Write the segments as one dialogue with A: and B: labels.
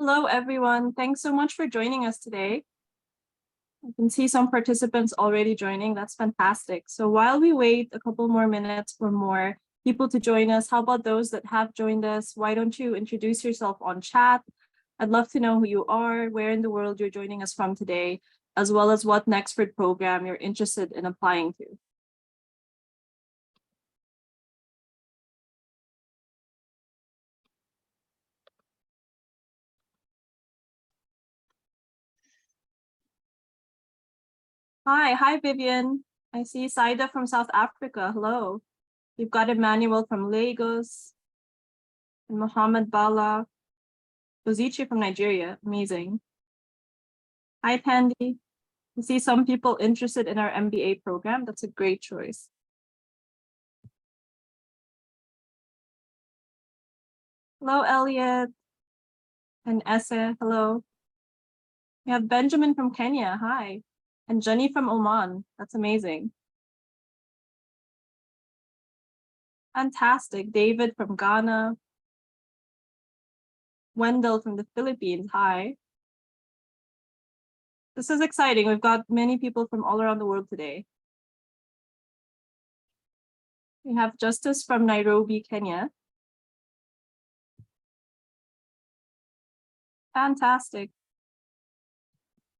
A: Hello, everyone. Thanks so much for joining us today. I can see some participants already joining. That's fantastic. So while we wait a couple more minutes for more people to join us, how about those that have joined us? Why don't you introduce yourself on chat? I'd love to know who you are, where in the world you're joining us from today, as well as what Nexford program you're interested in applying to. Hi, Vivian. I see Saida from South Africa. Hello. You've got Emmanuel from Lagos, and Mohammed Bala, Ozichi from Nigeria. Amazing. Hi, Pandy. I see some people interested in our MBA program. That's a great choice. Hello, Elliot. And Esse, hello. We have Benjamin from Kenya. Hi. And Jenny from Oman. That's amazing. Fantastic. David from Ghana. Wendell from the Philippines. Hi. This is exciting. We've got many people from all around the world today. We have Justice from Nairobi, Kenya. Fantastic.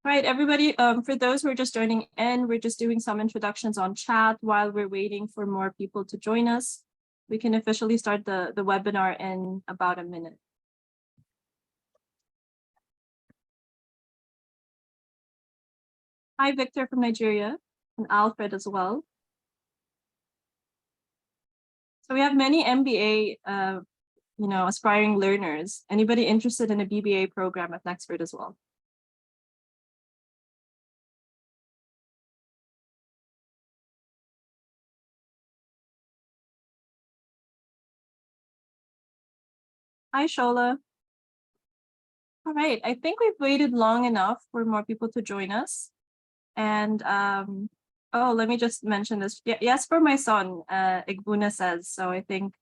A: All right, everybody, for those who are just joining in, we're just doing some introductions on chat while we're waiting for more people to join us. We can officially start the webinar in about a minute. Hi, Victor from Nigeria, and Alfred as well. So we have many MBA, aspiring learners. Anybody interested in a BBA program at Nexford as well? Hi, Shola. All right, I think we've waited long enough for more people to join us. And oh, let me just mention this. Yes, for my son, Igbuna says, so I think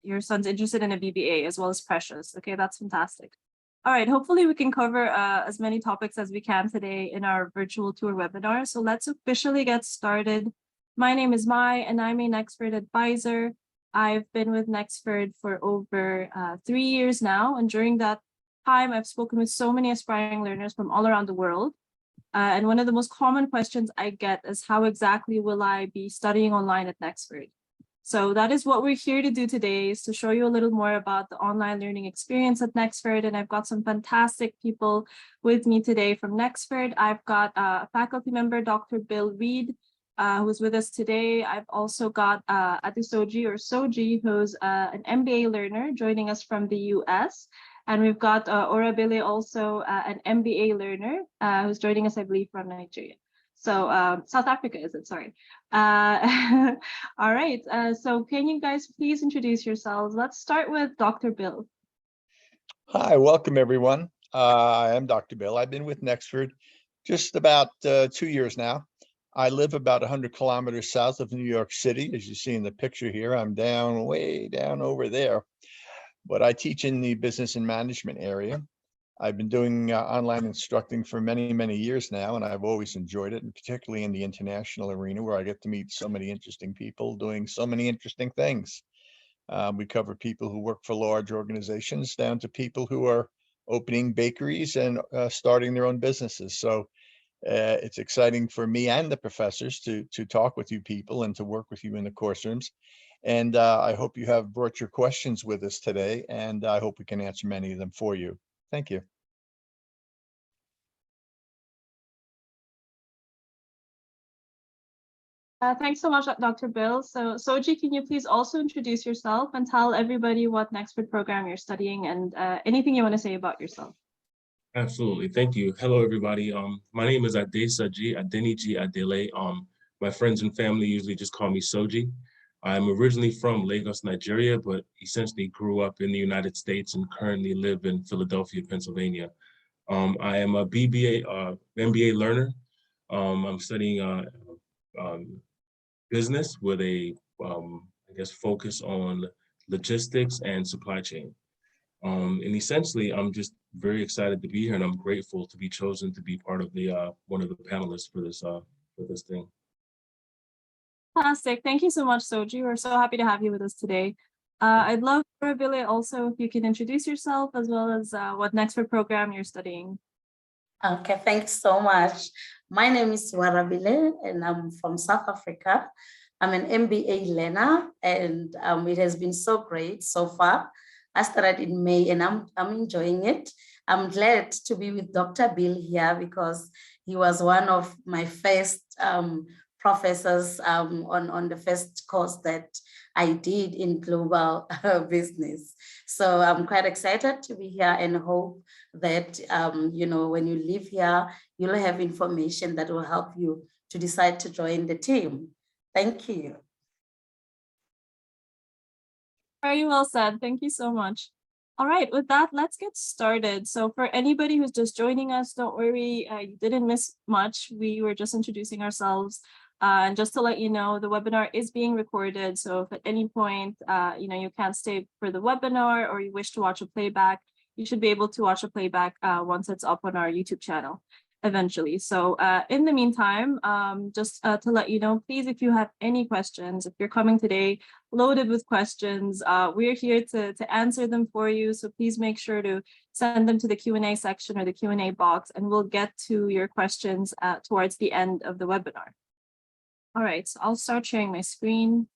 A: your son's interested in a BBA as well as Precious. Okay, that's fantastic. All right, hopefully we can cover as many topics as we can today in our virtual tour webinar. So let's officially get started. My name is Mai, and I'm a Nexford advisor. I've been with Nexford for over 3 years now, and during that time, I've spoken with so many aspiring learners from all around the world. And one of the most common questions I get is how exactly will I be studying online at Nexford? So that is what we're here to do today, is to show you a little more about the online learning experience at Nexford. And I've got some fantastic people with me today from Nexford. I've got a faculty member, Dr. Bill Reed, who's with us today. I've also got Adisoji or Soji, who's an MBA learner joining us from the US. And we've got Orabile, also an MBA learner who's joining us, I believe, from Nigeria. So South Africa, is it? Sorry. All right. So can you guys please introduce yourselves? Let's start with Dr. Bill.
B: Hi, welcome everyone. I am Dr. Bill. I've been with Nexford just about 2 years now. I live about 100 kilometers south of New York City. As you see in the picture here, I'm down, way down over there. But I teach in the business and management area. I've been doing online instructing for many, many years now, and I've always enjoyed it, and particularly in the international arena where I get to meet so many interesting people doing so many interesting things. We cover people who work for large organizations down to people who are opening bakeries and starting their own businesses. So it's exciting for me and the professors to talk with you people and to work with you in the course rooms. And I hope you have brought your questions with us today, and I hope we can answer many of them for you. Thank you.
A: Thanks so much, Dr. Bill. So Soji, can you please also introduce yourself and tell everybody what Nexford program you're studying and anything you want to say about yourself?
C: Absolutely. Thank you. Hello, everybody. My name is Adesaji Adeniji Adele. My friends and family usually just call me Soji. I'm originally from Lagos, Nigeria, but essentially grew up in the United States and currently live in Philadelphia, Pennsylvania. I am a MBA learner. I'm studying business with a, focus on logistics and supply chain. And essentially, I'm just very excited to be here, and I'm grateful to be chosen to be part of the one of the panelists for this thing.
A: Fantastic. Thank you so much, Soji. We're so happy to have you with us today. I'd love for Billy also if you can introduce yourself as well as what Nexford program you're studying.
D: Okay, thanks so much. My name is Warabile and I'm from South Africa. I'm an MBA learner and it has been so great so far. I started in May and I'm enjoying it. I'm glad to be with Dr. Bill here because he was one of my first professors on the first course that I did in global business. So I'm quite excited to be here and hope that, you know, when you live here, you'll have information that will help you to decide to join the team. Thank you.
A: Very well said. Thank you so much. All right, with that, let's get started. So for anybody who's just joining us, don't worry, you didn't miss much. We were just introducing ourselves. And just to let you know, the webinar is being recorded. So if at any point, you know, you can't stay for the webinar or you wish to watch a playback, you should be able to watch a playback once it's up on our YouTube channel eventually. So in the meantime, just to let you know, please, if you have any questions, if you're coming today loaded with questions, we're here to answer them for you. So please make sure to send them to the Q&A section or the Q&A box, and we'll get to your questions towards the end of the webinar. All right, so I'll start sharing my screen.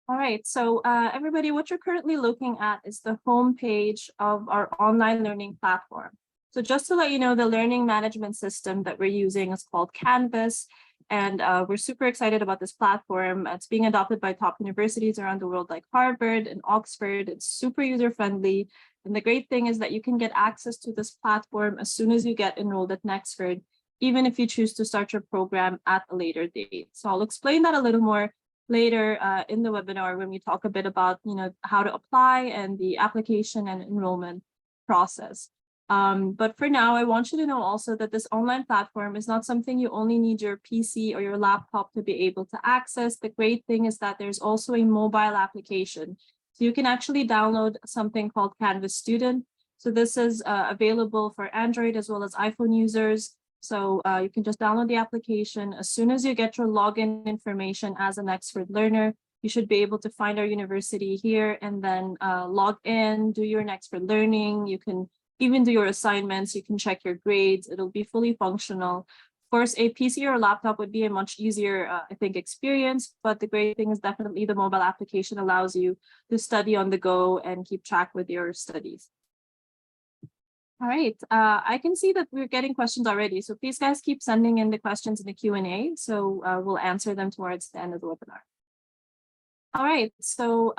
A: All right, so everybody, what you're currently looking at is the home page of our online learning platform. So just to let you know, the learning management system that we're using is called Canvas, and we're super excited about this platform. It's being adopted by top universities around the world like Harvard and Oxford. It's super user-friendly. And the great thing is that you can get access to this platform as soon as you get enrolled at Nexford, even if you choose to start your program at a later date. So I'll explain that a little more later in the webinar when we talk a bit about, you know, how to apply and the application and enrollment process. But for now, I want you to know also that this online platform is not something you only need your PC or your laptop to be able to access. The great thing is that there's also a mobile application. So you can actually download something called Canvas Student. So this is available for Android as well as iPhone users. So you can just download the application. As soon as you get your login information as an Nexford learner, you should be able to find our university here and then log in, do your Nexford learning. You can even do your assignments. You can check your grades. It'll be fully functional. Of course, a PC or laptop would be a much easier, I think, experience. But the great thing is definitely the mobile application allows you to study on the go and keep track with your studies. All right, I can see that we're getting questions already. So please, guys, keep sending in the questions in the Q&A. So we'll answer them towards the end of the webinar. All right, so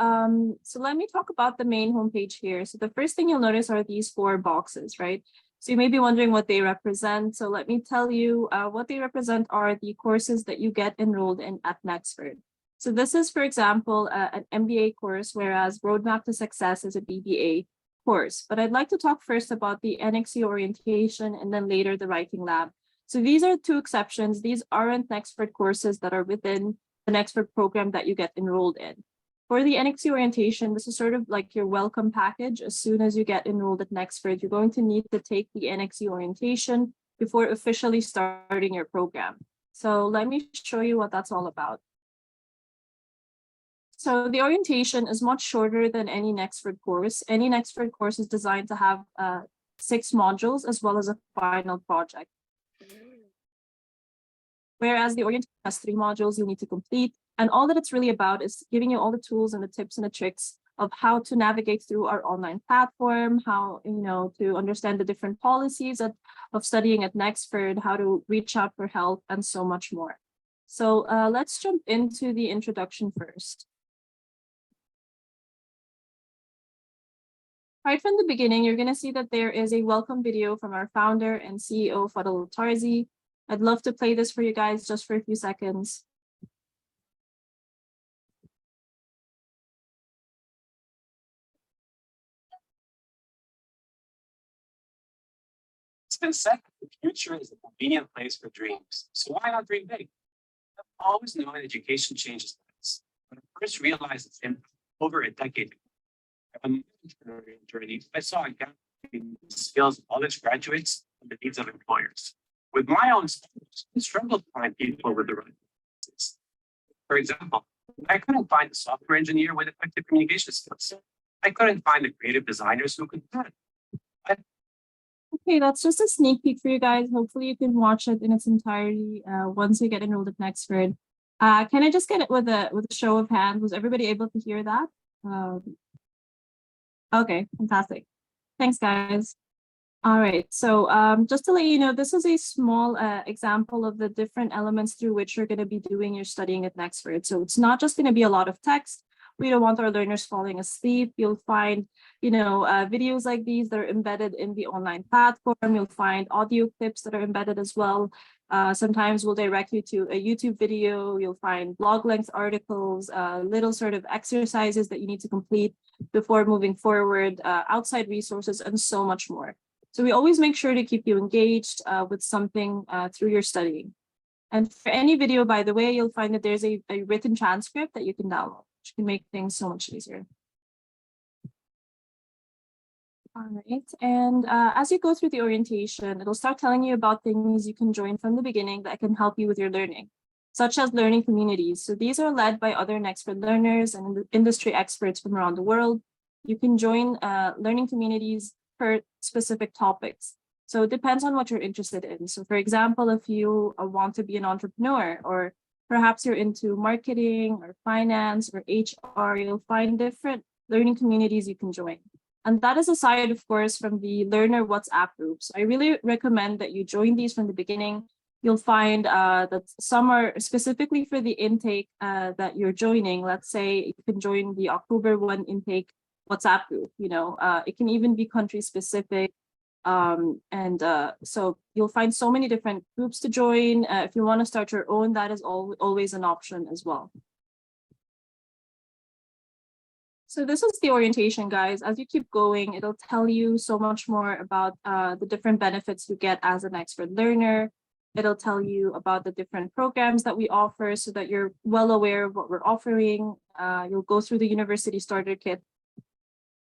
A: let me talk about the main homepage here. So the first thing you'll notice are these 4 boxes, right? So you may be wondering what they represent. So let me tell you what they represent are the courses that you get enrolled in at Nexford. So this is, for example, an MBA course, whereas Roadmap to Success is a BBA course. But I'd like to talk first about the NXU Orientation and then later the Writing Lab. So these are 2 exceptions. These aren't Nexford courses that are within the Nexford program that you get enrolled in. For the NXT Orientation, this is sort of like your welcome package. As soon as you get enrolled at Nexford, you're going to need to take the NXT Orientation before officially starting your program. So let me show you what that's all about. So the orientation is much shorter than any Nexford course. Any Nexford course is designed to have 6 modules as well as a final project. Whereas the orientation has 3 modules you need to complete. And all that it's really about is giving you all the tools and the tips and the tricks of how to navigate through our online platform, how, you know, to understand the different policies of studying at Nexford, how to reach out for help, and so much more. So let's jump into the introduction first. Right from the beginning, you're going to see that there is a welcome video from our founder and CEO, Fadl Tarzi. I'd love to play this for you guys just for a few seconds.
E: It's been said that the future is a convenient place for dreams. So why not dream big? always known education changes lives, but I first realized its impact over a decade ago. On my entrepreneurial journey, I saw a gap between the skills of college graduates and the needs of employers. With my own skills, I struggled to find people with the right skills. For example, I couldn't find a software engineer with effective communication skills. I couldn't find the creative designers who could plan.
A: Okay, that's just a sneak peek for you guys. Hopefully you can watch it in its entirety once you get enrolled at Nexford. Can I just get it with a show of hands? Was everybody able to hear that? Okay, fantastic. Thanks, guys. All right, so just to let you know, this is a small example of the different elements through which you're going to be doing your studying at Nexford. So it's not just going to be a lot of text. We don't want our learners falling asleep. You'll find, videos like these that are embedded in the online platform. You'll find audio clips that are embedded as well. Sometimes we'll direct you to a YouTube video. You'll find blog length articles, little sort of exercises that you need to complete before moving forward, outside resources, and so much more. So we always make sure to keep you engaged with something through your studying. And for any video, by the way, you'll find that there's a written transcript that you can download, which can make things so much easier. All right, and as you go through the orientation, it'll start telling you about things you can join from the beginning that can help you with your learning, such as learning communities. So these are led by other Nexford learners and industry experts from around the world. You can join learning communities for specific topics. So it depends on what you're interested in. So for example, if you want to be an entrepreneur, or perhaps you're into marketing or finance or HR, you'll find different learning communities you can join. And that is aside, of course, from the learner WhatsApp groups. I really recommend that you join these from the beginning. You'll find that some are specifically for the intake that you're joining. Let's say you can join the October 1 intake WhatsApp group. It can even be country specific. So you'll find so many different groups to join. If you want to start your own, that is always an option as well. So this is the orientation, guys. As you keep going, it'll tell you so much more about the different benefits you get as an Nexford learner. It'll tell you about the different programs that we offer so that you're well aware of what we're offering. You'll go through the university starter kit.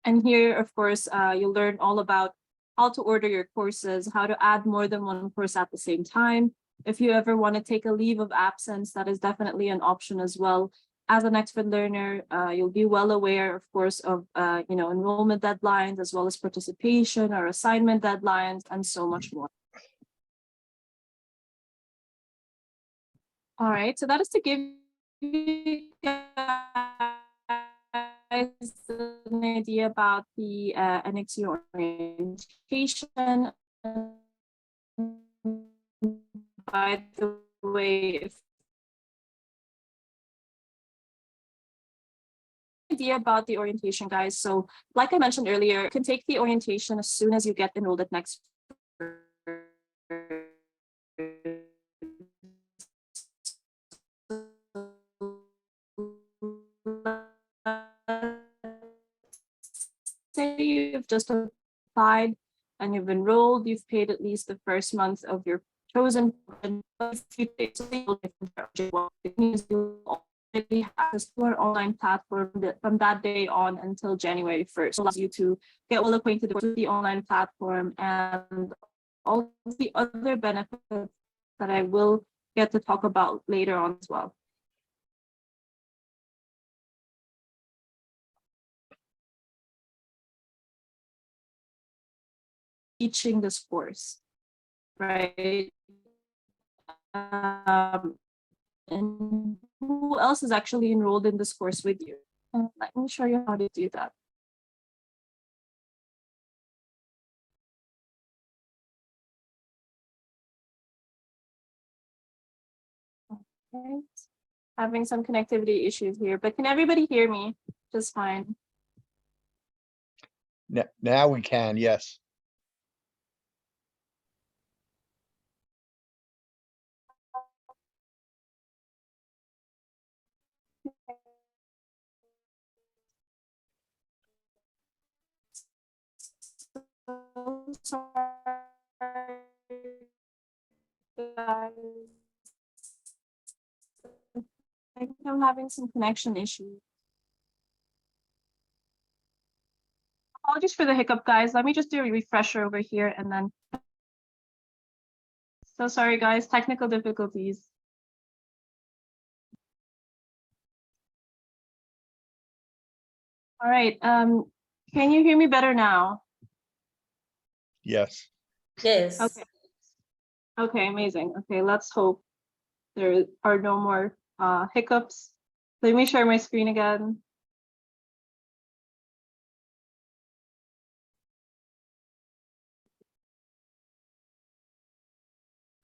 A: And here, of course, you'll learn all about how to order your courses, how to add more than one course at the same time. If you ever want to take a leave of absence, that is definitely an option as well. As an Nexford learner, you'll be well aware, of course, of enrollment deadlines, as well as participation or assignment deadlines, and so much more. All right, so that is to give you guys an idea about the NXU Orientation. By the way, if idea about the orientation, guys. So like I mentioned earlier, you can take the orientation as soon as you get enrolled at Nexford. Say you've just applied and you've enrolled, you've paid at least the first month of your chosen it means you'll already have access to our online platform from that day on until January 1st. It allows you to get well acquainted with the online platform and all the other benefits that I will get to talk about later on as well. Teaching this course, right? And who else is actually enrolled in this course with you? Let me show you how to do that. Okay. Having some connectivity issues here, but can everybody hear me just fine?
B: Now we can, yes.
A: So sorry, guys. I think I'm having some connection issues. Apologies for the hiccup, guys. Let me just do a refresher over here and then. So sorry, guys, technical difficulties. All right, can you hear me better now?
B: Yes.
D: Yes.
A: Okay. Okay, amazing. Okay, let's hope there are no more hiccups. Let me share my screen again.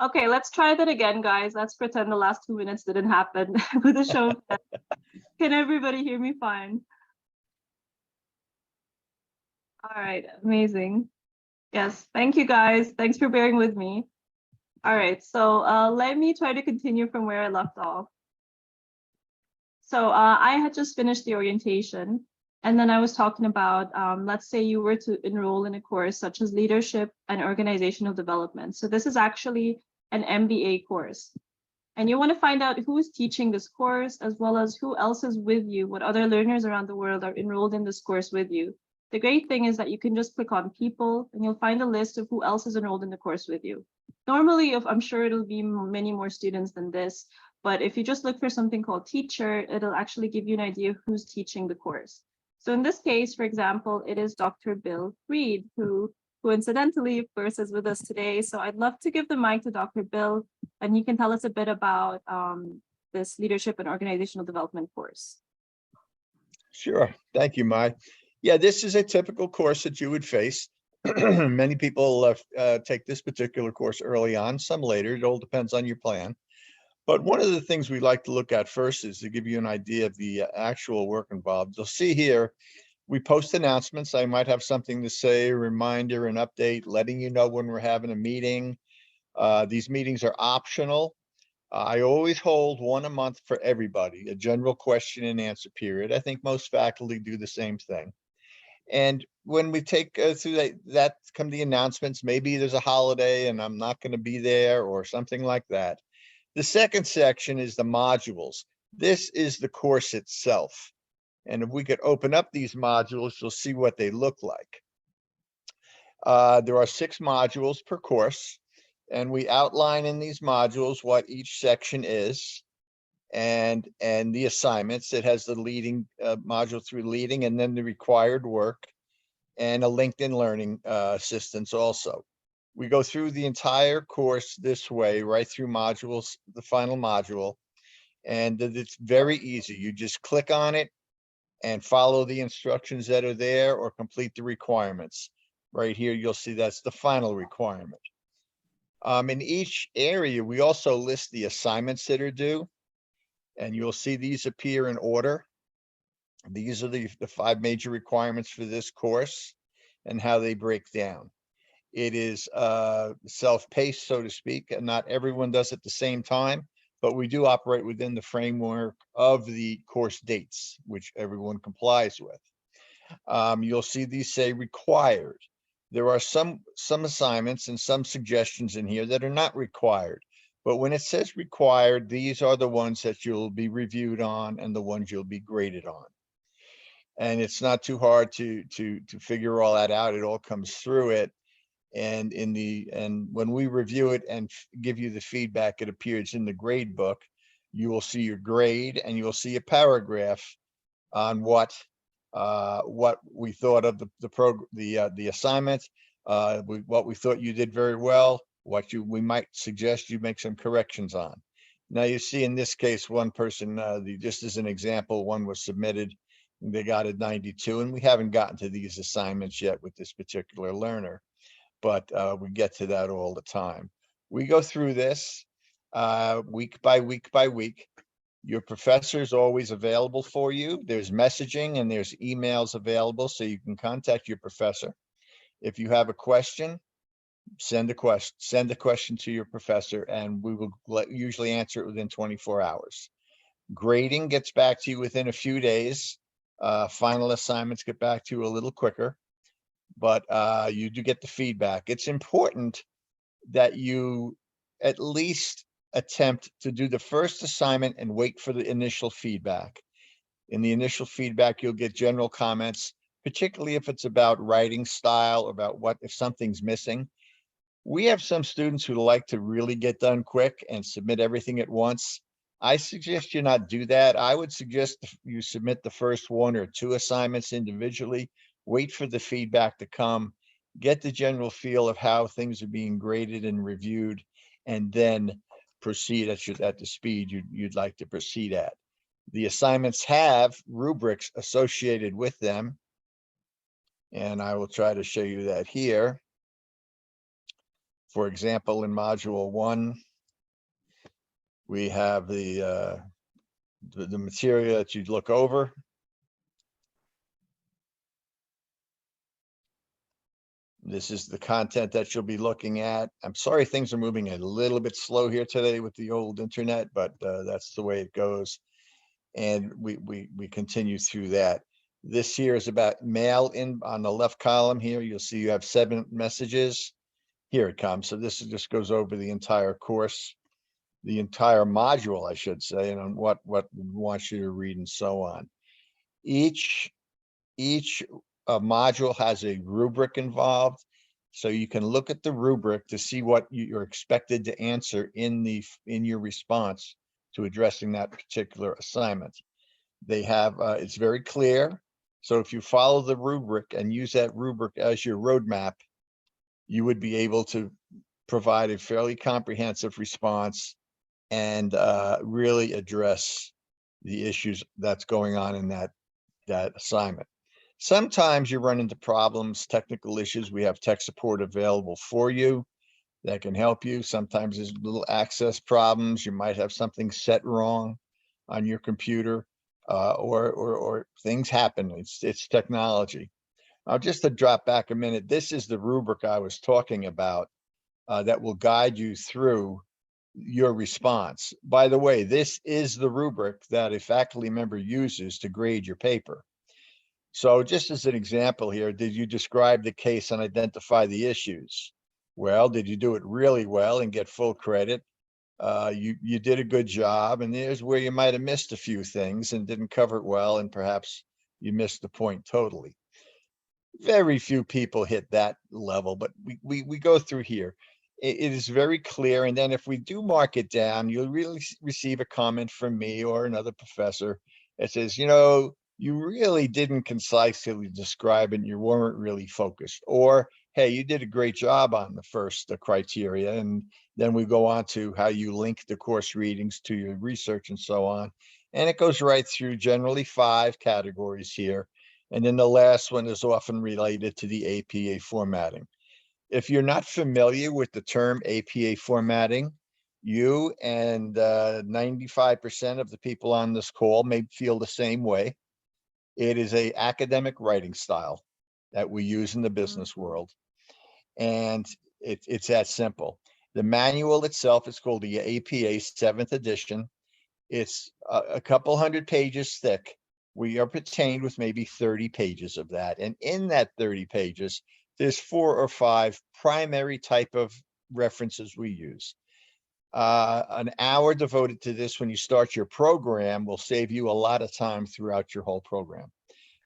A: Okay, let's try that again, guys. Let's pretend the last 2 minutes didn't happen with the show. Can everybody hear me fine? All right, amazing. Yes, thank you, guys. Thanks for bearing with me. All right, so let me try to continue from where I left off. So I had just finished the orientation, and then I was talking about, let's say you were to enroll in a course such as leadership and organizational development. So this is actually an MBA course. And you want to find out who's teaching this course, as well as who else is with you, what other learners around the world are enrolled in this course with you. The great thing is that you can just click on people and you'll find a list of who else is enrolled in the course with you. Normally, I'm sure it'll be many more students than this, but if you just look for something called teacher, it'll actually give you an idea of who's teaching the course. So in this case, for example, it is Dr. Bill Reed, who coincidentally, of course, is with us today. So I'd love to give the mic to Dr. Bill, and he can tell us a bit about this leadership and organizational development course.
B: Sure. Thank you, Mai. Yeah, this is a typical course that you would face. Many people take this particular course early on, some later. It all depends on your plan. But one of the things we like to look at first is to give you an idea of the actual work involved. You'll see here, we post announcements. I might have something to say, a reminder, an update, letting you know when we're having a meeting. These meetings are optional. I always hold one a month for everybody, a general question and answer period. I think most faculty do the same thing. And when we take through that come the announcements, maybe there's a holiday and I'm not going to be there or something like that. The second section is the modules. This is the course itself. And if we could open up these modules, you'll see what they look like. There are 6 modules per course, and we outline in these modules what each section is and the assignments. It has the leading module through leading, and then the required work and a LinkedIn learning assistance also. We go through the entire course this way, right through modules, the final module, and it's very easy. You just click on it and follow the instructions that are there or complete the requirements. Right here, you'll see that's the final requirement. In each area, we also list the assignments that are due, and you'll see these appear in order. These are the 5 major requirements for this course and how they break down. It is self-paced, so to speak, and not everyone does it at the same time, but we do operate within the framework of the course dates, which everyone complies with. You'll see these say required. There are some assignments and some suggestions in here that are not required, but when it says required, these are the ones that you'll be reviewed on and the ones you'll be graded on. And it's not too hard to figure all that out. It all comes through it. And when we review it and give you the feedback, it appears in the grade book. You will see your grade and you will see a paragraph on what we thought of the assignment, what we thought you did very well, what we might suggest you make some corrections on. Now you see in this case, one person, just as an example, one was submitted, they got a 92, and we haven't gotten to these assignments yet with this particular learner, but we get to that all the time. We go through this week by week by week. Your professor is always available for you. There's messaging and there's emails available, so you can contact your professor. If you have a question, send a question to your professor, and we will usually answer it within 24 hours. Grading gets back to you within a few days. Final assignments get back to you a little quicker, but you do get the feedback. It's important that you at least attempt to do the first assignment and wait for the initial feedback. In the initial feedback, you'll get general comments, particularly if it's about writing style, about what if something's missing. We have some students who like to really get done quick and submit everything at once. I suggest you not do that. I would suggest you submit the first 1 or 2 assignments individually, wait for the feedback to come, get the general feel of how things are being graded and reviewed, and then proceed at the speed you'd like to proceed at. The assignments have rubrics associated with them, and I will try to show you that here. For example, in module 1, we have the material that you'd look over. This is the content that you'll be looking at. I'm sorry things are moving a little bit slow here today with the old internet, but that's the way it goes. And we continue through that. This here is about mail in. On the left column here, you'll see you have 7 messages. Here it comes. So this just goes over the entire course, the entire module, I should say, and on what we want you to read and so on. Each module has a rubric involved. So you can look at the rubric to see what you're expected to answer in your response to addressing that particular assignment. They have, it's very clear. So if you follow the rubric and use that rubric as your roadmap, you would be able to provide a fairly comprehensive response and really address the issues that's going on in that assignment. Sometimes you run into problems, technical issues. We have tech support available for you that can help you. Sometimes there's little access problems. You might have something set wrong on your computer, or things happen. It's technology. Just to drop back a minute, this is the rubric I was talking about that will guide you through your response. By the way, this is the rubric that a faculty member uses to grade your paper. So just as an example here, did you describe the case and identify the issues? Well, did you do it really well and get full credit? You did a good job, and there's where you might have missed a few things and didn't cover it well, and perhaps you missed the point totally. Very few people hit that level, but we go through here. It is very clear. And then if we do mark it down, you'll really receive a comment from me or another professor that says, you know, you really didn't concisely describe it and you weren't really focused. Or, hey, you did a great job on the first criteria. And then we go on to how you link the course readings to your research and so on. And it goes right through generally 5 categories here. And then the last one is often related to the APA formatting. If you're not familiar with the term APA formatting, you and 95% of the people on this call may feel the same way. It is an academic writing style that we use in the business world. And it's that simple. The manual itself is called the APA 7th edition. It's a couple hundred pages thick. We are pertained with maybe 30 pages of that. And in that 30 pages, there's 4 or 5 primary type of references we use. An hour devoted to this when you start your program will save you a lot of time throughout your whole program.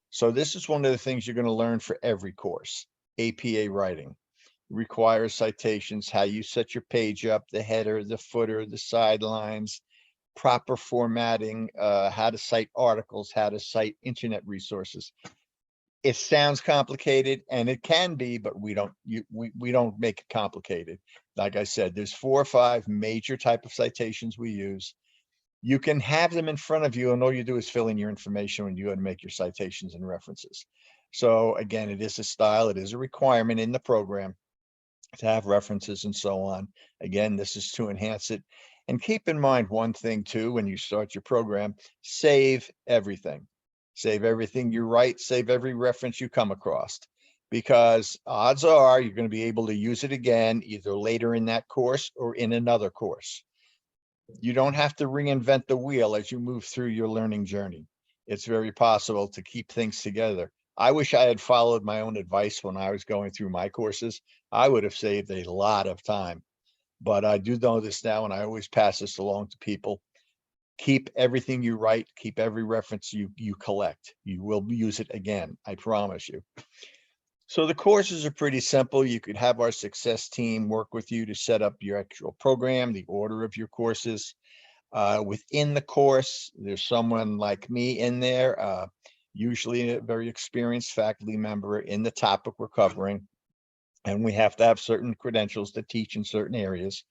B: So this is one of the things you're going to learn for every course. APA writing requires citations, how you set your page up, the header, the footer, the sidelines, proper formatting, how to cite articles, how to cite internet resources. It sounds complicated, and it can be, but we don't make it complicated. Like I said, there's 4 or 5 major type of citations we use. You can have them in front of you, and all you do is fill in your information when you go and make your citations and references. So again, it is a style, it is a requirement in the program to have references and so on. Again, this is to enhance it. And keep in mind one thing too, when you start your program, save everything. Save everything you write, save every reference you come across, because odds are you're going to be able to use it again, either later in that course or in another course. You don't have to reinvent the wheel as you move through your learning journey. It's very possible to keep things together. I wish I had followed my own advice when I was going through my courses. I would have saved a lot of time. but I do know this now, and I always pass this along to people. Keep everything you write, keep every reference you collect. You will use it again, I promise you. So the courses are pretty simple. You could have our success team work with you to set up your actual program, the order of your courses. Within the course, there's someone like me in there, usually a very experienced faculty member in the topic we're covering. And we have to have certain credentials to teach in certain areas.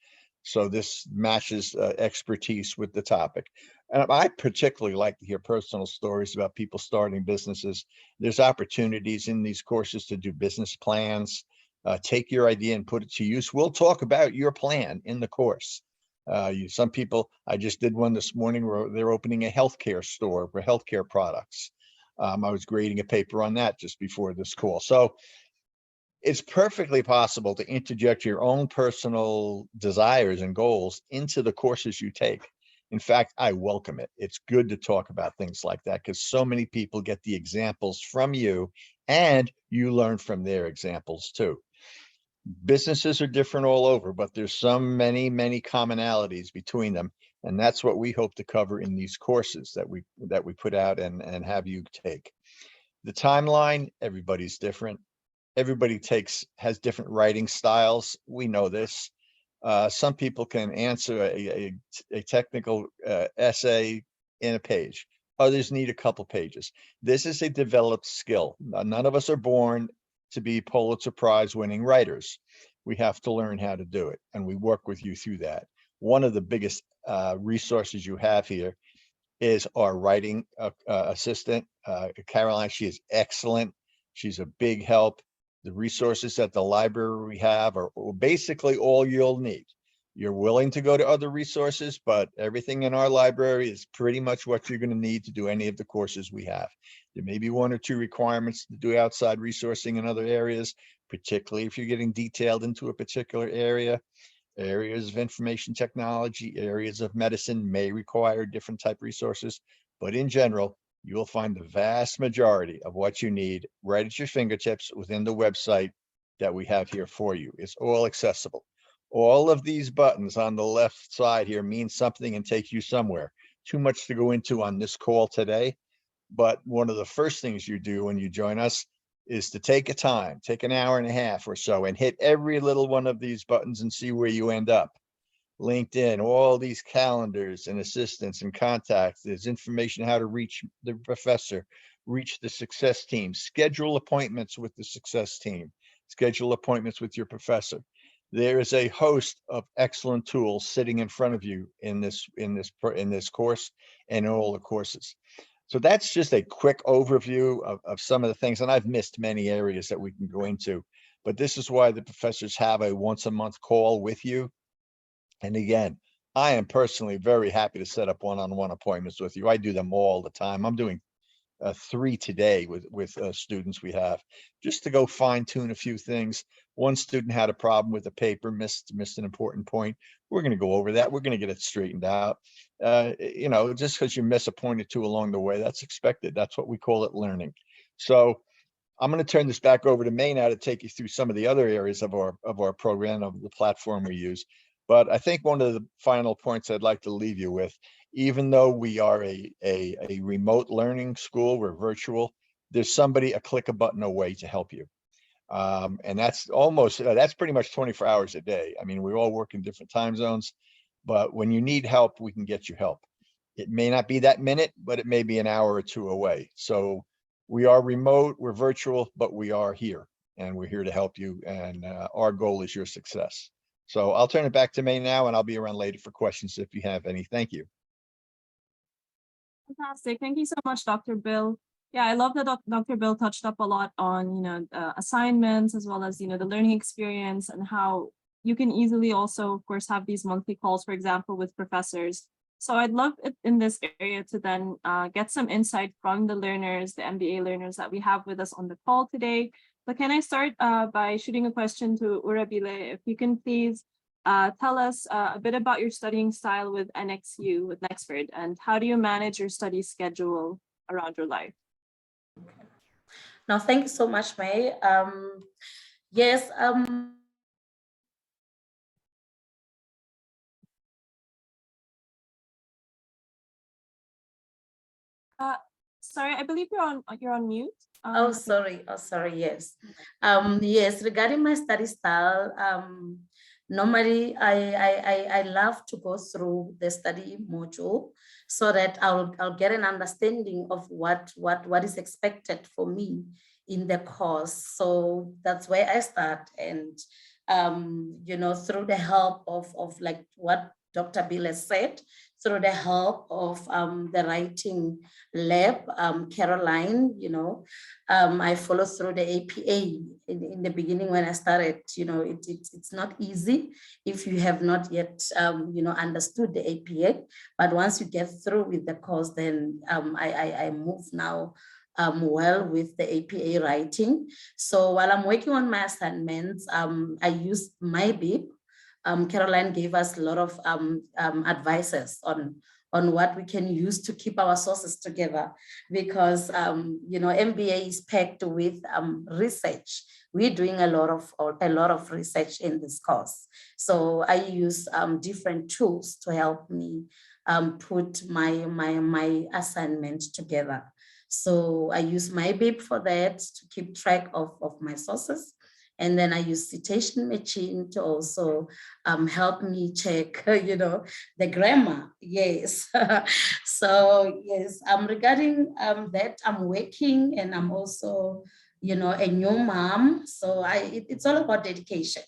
B: So this matches expertise with the topic. And I particularly like to hear personal stories about people starting businesses. There's opportunities in these courses to do business plans. Take your idea and put it to use. We'll talk about your plan in the course. Some people, I just did one this morning where they're opening a healthcare store for healthcare products. I was grading a paper on that just before this call. So it's perfectly possible to interject your own personal desires and goals into the courses you take. In fact, I welcome it. It's good to talk about things like that because so many people get the examples from you and you learn from their examples too. Businesses are different all over, but there's many commonalities between them. And that's what we hope to cover in these courses that we put out and have you take. The timeline, everybody's different. Everybody has different writing styles. We know this. Some people can answer a technical essay in a page. Others need a couple pages. This is a developed skill. None of us are born to be Pulitzer Prize winning writers. We have to learn how to do it, and we work with you through that. One of the biggest resources you have here is our writing assistant, Caroline. She is excellent. She's a big help. The resources at the library we have are basically all you'll need. You're willing to go to other resources, but everything in our library is pretty much what you're going to need to do any of the courses we have. There may be one or two requirements to do outside resourcing in other areas, particularly if you're getting detailed into a particular area. Areas of information technology, areas of medicine may require different type resources, but in general, you will find the vast majority of what you need right at your fingertips within the website that we have here for you. It's all accessible. All of these buttons on the left side here mean something and take you somewhere. Too much to go into on this call today, but one of the first things you do when you join us is to take an hour and a half or so and hit every little one of these buttons and see where you end up. LinkedIn, all these calendars and assistants and contacts. There's information how to reach the professor, reach the success team, schedule appointments with the success team, schedule appointments with your professor. There is a host of excellent tools sitting in front of you in this course and in all the courses. So that's just a quick overview of some of the things, and I've missed many areas that we can go into, but this is why the professors have a once a month call with you. And again, I am personally very happy to set up one-on-one appointments with you. I do them all the time. I'm doing 3 today with students we have, just to go fine tune a few things. One student had a problem with a paper, missed an important point. We're going to go over that. We're going to get it straightened out. Just because you miss a point or two along the way, that's expected. That's what we call it, learning. So I'm going to turn this back over to May now to take you through some of the other areas of our program, of the platform we use. But I think one of the final points I'd like to leave you with, even though we are a remote learning school, we're virtual, there's somebody a click a button away to help you. And that's pretty much 24 hours a day. I mean, we all work in different time zones, but when you need help, we can get you help. It may not be that minute, but it may be an hour or two away. So we are remote, we're virtual, but we are here and we're here to help you. And our goal is your success. So I'll turn it back to May now, and I'll be around later for questions if you have any. Thank you.
A: Fantastic. Thank you so much, Dr. Bill. Yeah, I love that Dr. Bill touched up a lot on, assignments as well as, the learning experience and how you can easily also, of course, have these monthly calls, for example, with professors. So I'd love it in this area to then get some insight from the learners, the MBA learners that we have with us on the call today. But can I start by shooting a question to Urabile? If you can please tell us a bit about your studying style with NXU, with Nexford, and how do you manage your study schedule around your life?
D: No, thank you so much, May. Yes,
A: Sorry, I believe you're on mute.
D: Oh, sorry. Oh, sorry. Yes. Yes. Regarding my study style, normally I love to go through the study module so that I'll get an understanding of what is expected for me in the course. So that's where I start, and through the help of like what Dr. Bill has said, through the help of the writing lab, Caroline, I follow through the APA. In the beginning when I started, it's not easy if you have not yet, understood the APA. But once you get through with the course, then I move now well with the APA writing. So while I'm working on my assignments, I use Mba. Caroline gave us a lot of advices on what we can use to keep our sources together, because MBA is packed with research. We're doing a lot of research in this course. So I use different tools to help me put my assignment together. So I use MyBib for that, to keep track of my sources. And then I use Citation Machine to also help me check, the grammar. Yes. So yes, regarding that, I'm working, and I'm also, a new mom. So it's all about dedication.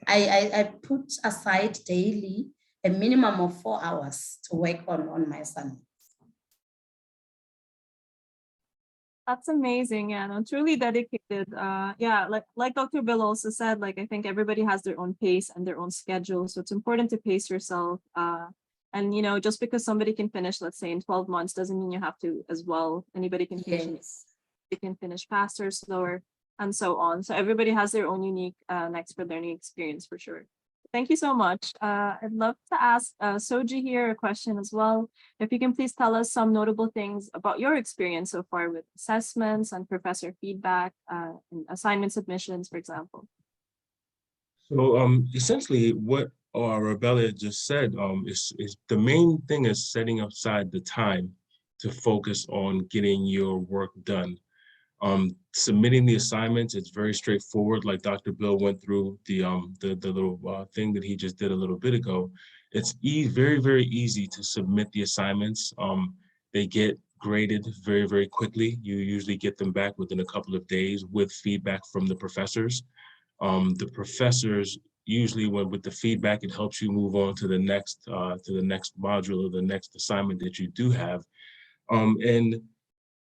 D: I put aside daily a minimum of 4 hours to work on my assignment.
A: That's amazing. Yeah, no, truly dedicated. Yeah, like Dr. Bill also said, like, I think everybody has their own pace and their own schedule. So it's important to pace yourself. And just because somebody can finish, let's say in 12 months, doesn't mean you have to as well. Anybody can finish,
D: Yes.
A: they can finish faster, slower, and so on. So everybody has their own unique Nexford learning experience for sure. Thank you so much. I'd love to ask Soji here a question as well. If you can please tell us some notable things about your experience so far with assessments and professor feedback and assignment submissions, for example.
C: So essentially what Rebecca just said is the main thing is setting aside the time to focus on getting your work done. Submitting the assignments, it's very straightforward. Like Dr. Bill went through the little thing that he just did a little bit ago. It's very, very easy to submit the assignments. They get graded very, very quickly. You usually get them back within a couple of days with feedback from the professors. The professors usually, with the feedback, it helps you move on to the next module or the next assignment that you do have. And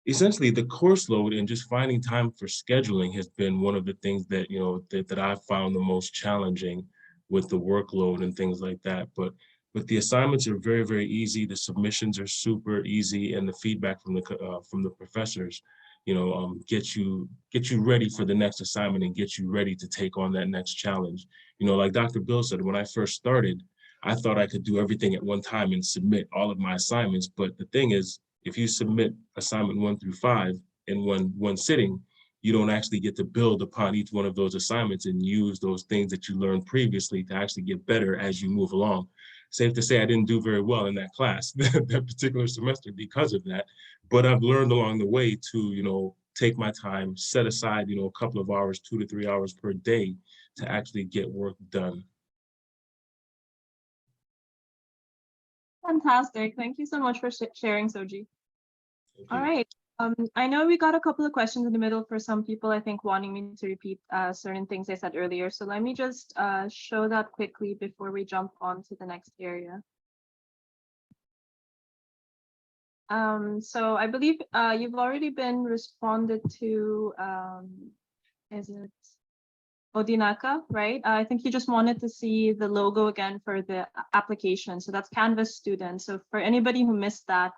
C: essentially the course load and just finding time for scheduling has been one of the things that, that I've found the most challenging with the workload and things like that. But the assignments are very, very easy. The submissions are super easy, and the feedback from the professors, get you ready for the next assignment and get you ready to take on that next challenge. Like Dr. Bill said, when I first started, I thought I could do everything at one time and submit all of my assignments. But the thing is, if you submit assignment 1 through 5 in one sitting, you don't actually get to build upon each one of those assignments and use those things that you learned previously to actually get better as you move along. Safe to say I didn't do very well in that class that particular semester because of that, but I've learned along the way to, take my time, set aside, a couple of hours, 2 to 3 hours per day to actually get work done.
A: Fantastic. Thank you so much for sharing, Soji. All right. I know we got a couple of questions in the middle for some people, I think, wanting me to repeat certain things I said earlier. So let me just show that quickly before we jump on to the next area. So I believe you've already been responded to, is it Odinaka, right? I think you just wanted to see the logo again for the application. So that's Canvas Student. So for anybody who missed that,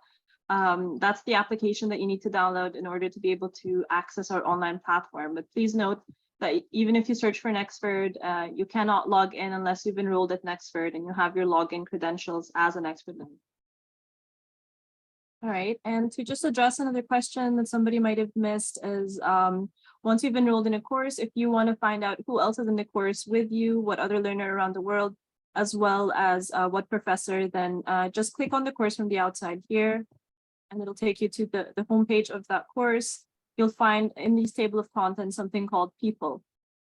A: that's the application that you need to download in order to be able to access our online platform. But please note that even if you search for Nexford, you cannot log in unless you've enrolled at Nexford and you have your login credentials as an Nexford member. All right, and to just address another question that somebody might have missed is, once you've enrolled in a course, if you want to find out who else is in the course with you, what other learner around the world, as well as what professor, then just click on the course from the outside here. and it'll take you to the homepage of that course. You'll find in this table of contents something called people.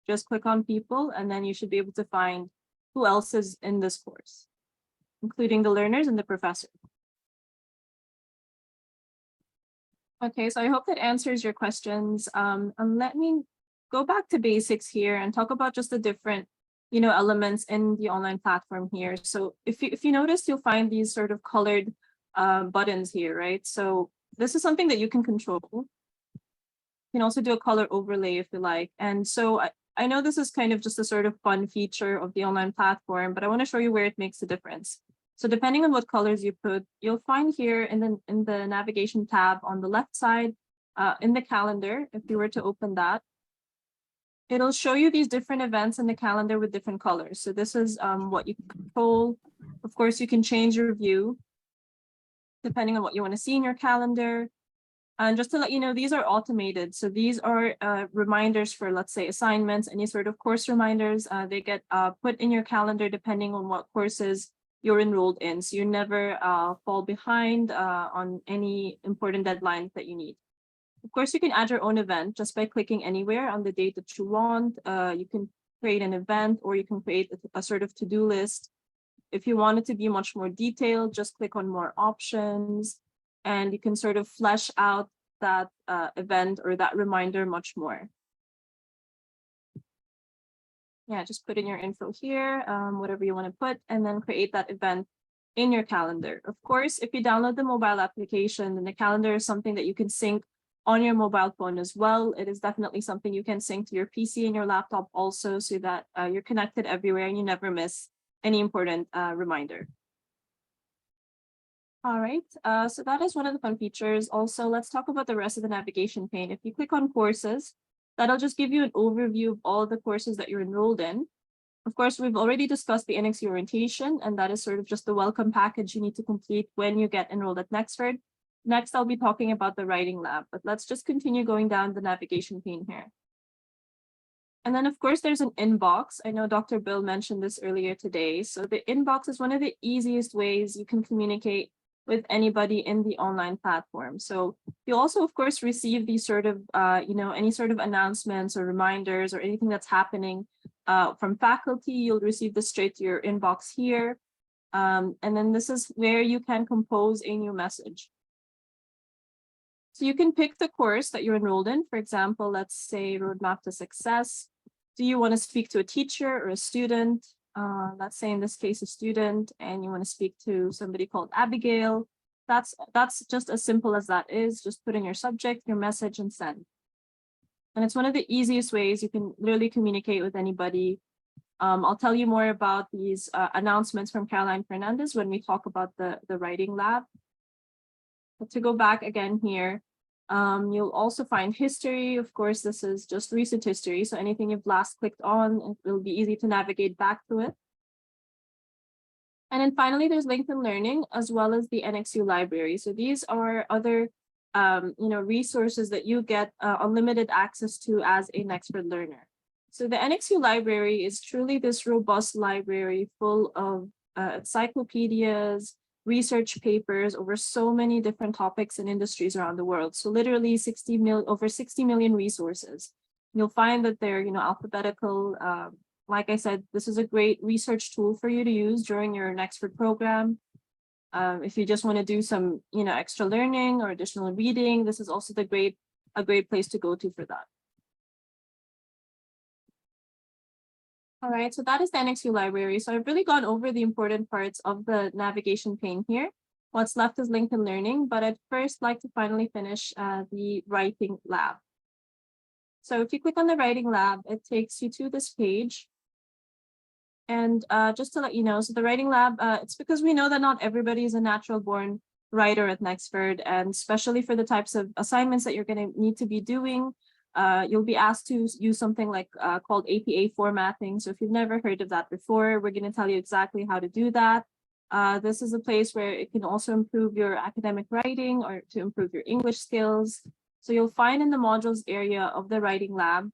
A: Just click on people, and then you should be able to find who else is in this course, including the learners and the professor. Okay, so I hope that answers your questions. And let me go back to basics here and talk about just the different, elements in the online platform here. So if you notice, you'll find these sort of colored buttons here, right? So this is something that you can control. You can also do a color overlay if you like. And so I know this is kind of just a sort of fun feature of the online platform, but I want to show you where it makes a difference. So depending on what colors you put, you'll find here in the navigation tab on the left side, in the calendar, if you were to open that, it'll show you these different events in the calendar with different colors. So this is what you can control. Of course, you can change your view depending on what you want to see in your calendar. And just to let you know, these are automated. So these are reminders for, let's say, assignments, any sort of course reminders. They get put in your calendar depending on what courses you're enrolled in. So you never fall behind on any important deadlines that you need. Of course, you can add your own event just by clicking anywhere on the date that you want. You can create an event, or you can create a sort of to-do list. If you want it to be much more detailed, just click on more options, and you can sort of flesh out that event or that reminder much more. Yeah, just put in your info here, whatever you want to put, and then create that event in your calendar. Of course, if you download the mobile application, then the calendar is something that you can sync on your mobile phone as well. It is definitely something you can sync to your PC and your laptop also, so that you're connected everywhere and you never miss any important reminder. All right, so that is one of the fun features. Also, let's talk about the rest of the navigation pane. If you click on courses, that'll just give you an overview of all the courses that you're enrolled in. Of course, we've already discussed the NXU Orientation, and that is sort of just the welcome package you need to complete when you get enrolled at Nexford. Next, I'll be talking about the writing lab, but let's just continue going down the navigation pane here. And then, of course, there's an inbox. I know Dr. Bill mentioned this earlier today. So the inbox is one of the easiest ways you can communicate with anybody in the online platform. So you also, of course, receive these sort of, any sort of announcements or reminders or anything that's happening from faculty. You'll receive this straight to your inbox here. And then this is where you can compose a new message. So you can pick the course that you're enrolled in. For example, let's say Roadmap to Success. Do you want to speak to a teacher or a student? Let's say in this case, a student, and you want to speak to somebody called Abigail. That's just as simple as that is. Just put in your subject, your message, and send. And it's one of the easiest ways you can literally communicate with anybody. I'll tell you more about these announcements from Caroline Fernandez when we talk about the writing lab. But to go back again here, you'll also find history. Of course, this is just recent history. So anything you've last clicked on, it will be easy to navigate back to it. And then finally, there's LinkedIn Learning as well as the NXU library. So these are other resources that you get unlimited access to as a Nexford learner. So the NXU library is truly this robust library full of encyclopedias, research papers over so many different topics and industries around the world. So literally over 60 million resources. You'll find that they're alphabetical. Like I said, this is a great research tool for you to use during your Nexford program. If you just want to do some extra learning or additional reading, this is also a great place to go to for that. All right, so that is the NXU library. So I've really gone over the important parts of the navigation pane here. What's left is LinkedIn Learning, but I'd first like to finally finish the writing lab. So if you click on the writing lab, it takes you to this page. And just to let you know, so the writing lab, it's because we know that not everybody is a natural born writer at Nexford, and especially for the types of assignments that you're going to need to be doing, you'll be asked to use something like called APA formatting. So if you've never heard of that before, we're going to tell you exactly how to do that. This is a place where it can also improve your academic writing or to improve your English skills. So you'll find in the modules area of the writing lab.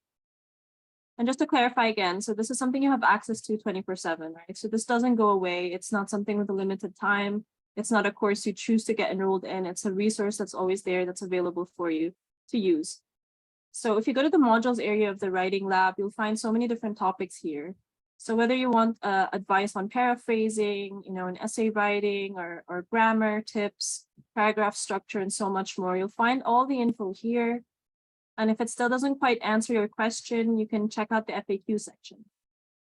A: And just to clarify again, so this is something you have access to 24/7, right? So this doesn't go away. It's not something with a limited time. It's not a course you choose to get enrolled in. It's a resource that's always there, that's available for you to use. So if you go to the modules area of the writing lab, you'll find so many different topics here. So whether you want advice on paraphrasing, an essay writing or grammar tips, paragraph structure, and so much more, you'll find all the info here. And if it still doesn't quite answer your question, you can check out the FAQ section.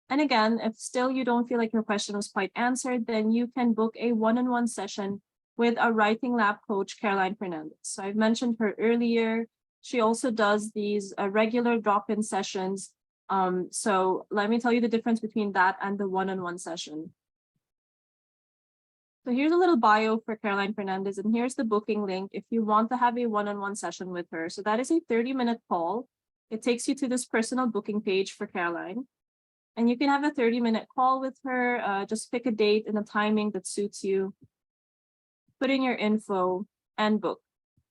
A: And again, if still you don't feel like your question was quite answered, then you can book a one-on-one session with a writing lab coach, Caroline Fernandez. So I've mentioned her earlier. She also does these regular drop-in sessions. So let me tell you the difference between that and the one-on-one session. So here's a little bio for Caroline Fernandez, and here's the booking link if you want to have a one-on-one session with her. So that is a 30-minute call. It takes you to this personal booking page for Caroline. And you can have a 30-minute call with her. Just pick a date and a timing that suits you. Put in your info and book.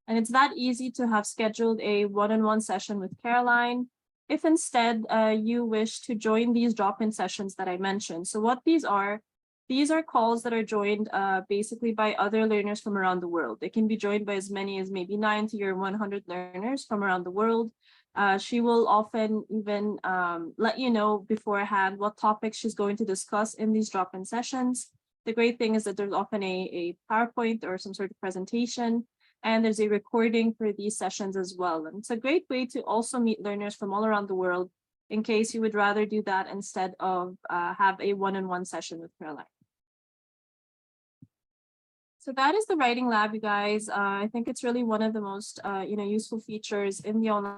A: And it's that easy to have scheduled a one-on-one session with Caroline. If instead you wish to join these drop-in sessions that I mentioned. So what these are calls that are joined basically by other learners from around the world. They can be joined by as many as maybe 90 or 100 learners from around the world. She will often even let you know beforehand what topics she's going to discuss in these drop-in sessions. The great thing is that there's often a PowerPoint or some sort of presentation, and there's a recording for these sessions as well. And it's a great way to also meet learners from all around the world in case you would rather do that instead of have a one-on-one session with Caroline. So that is the writing lab, you guys. I think it's really one of the most useful features in the online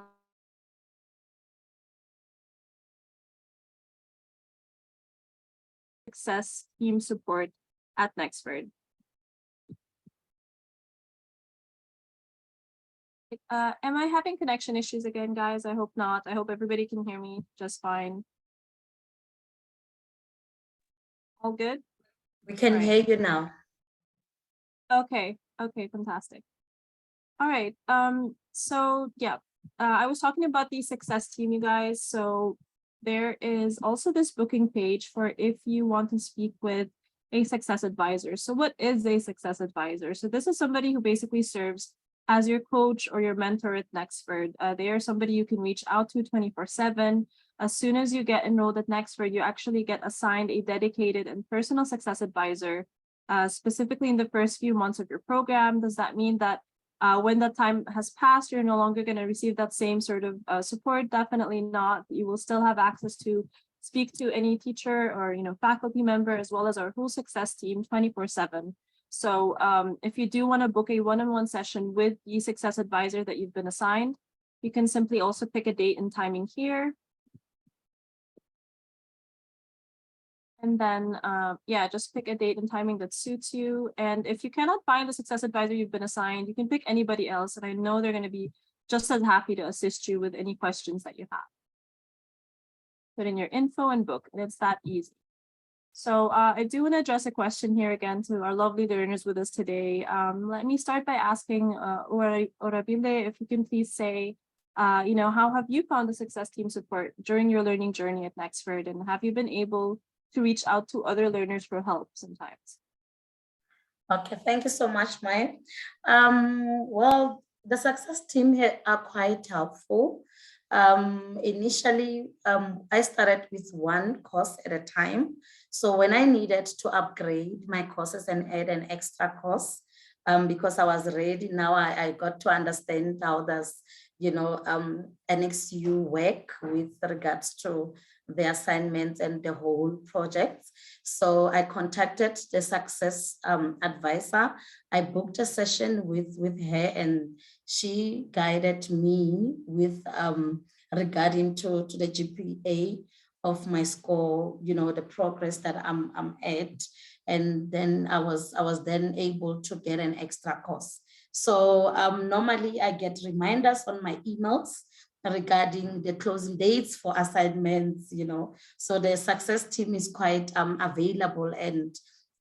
A: success team support at Nexford. Am I having connection issues again, guys? I hope not. I hope everybody can hear me just fine. All good?
D: We can hear you now.
A: Okay, fantastic. All right, so yeah, I was talking about the success team, you guys. So there is also this booking page for if you want to speak with a success advisor. So what is a success advisor? So this is somebody who basically serves as your coach or your mentor at Nexford. They are somebody you can reach out to 24/7. As soon as you get enrolled at Nexford, you actually get assigned a dedicated and personal success advisor, specifically in the first few months of your program. Does that mean that when that time has passed, you're no longer going to receive that same sort of support? Definitely not. You will still have access to speak to any teacher or faculty member, as well as our whole success team 24/7. So if you do want to book a one-on-one session with the success advisor that you've been assigned, you can simply also pick a date and timing here. And then, just pick a date and timing that suits you. And if you cannot find the success advisor you've been assigned, you can pick anybody else. And I know they're going to be just as happy to assist you with any questions that you have. Put in your info and book, and it's that easy. So I do want to address a question here again to our lovely learners with us today. Let me start by asking Orabile, if you can please say, how have you found the success team support during your learning journey at Nexford, and have you been able to reach out to other learners for help sometimes?
D: Okay, thank you so much, Maya. Well, the success team here are quite helpful. Initially, I started with one course at a time. So when I needed to upgrade my courses and add an extra course, because I was ready, now I got to understand how does, NXU work with regards to the assignments and the whole project. So I contacted the success advisor. I booked a session with her, and she guided me with regarding to the GPA of my score, the progress that I'm at. And then I was then able to get an extra course. So normally I get reminders on my emails regarding the closing dates for assignments, so the success team is quite available and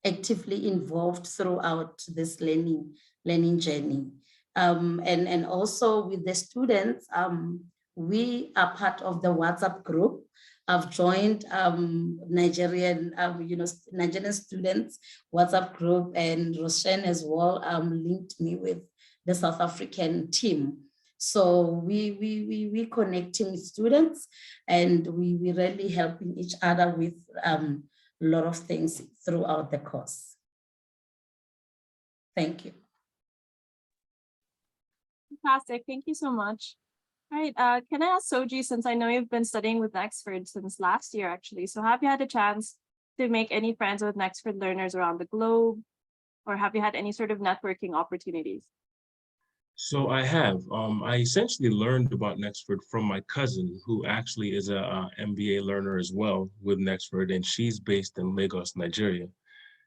D: actively involved throughout this learning journey. And also with the students, we are part of the WhatsApp group I've joined Nigerian, Nigerian students WhatsApp group, and Roshan as well linked me with the South African team. So we connecting with students, and we really helping each other with a lot of things throughout the course. Thank you.
A: Fantastic. Thank you so much. All right. Can I ask Soji, since I know you've been studying with Nexford since last year, actually, so have you had a chance to make any friends with Nexford learners around the globe, or have you had any sort of networking opportunities?
C: So I have. I essentially learned about Nexford from my cousin, who actually is a MBA learner as well with Nexford, and she's based in Lagos, Nigeria.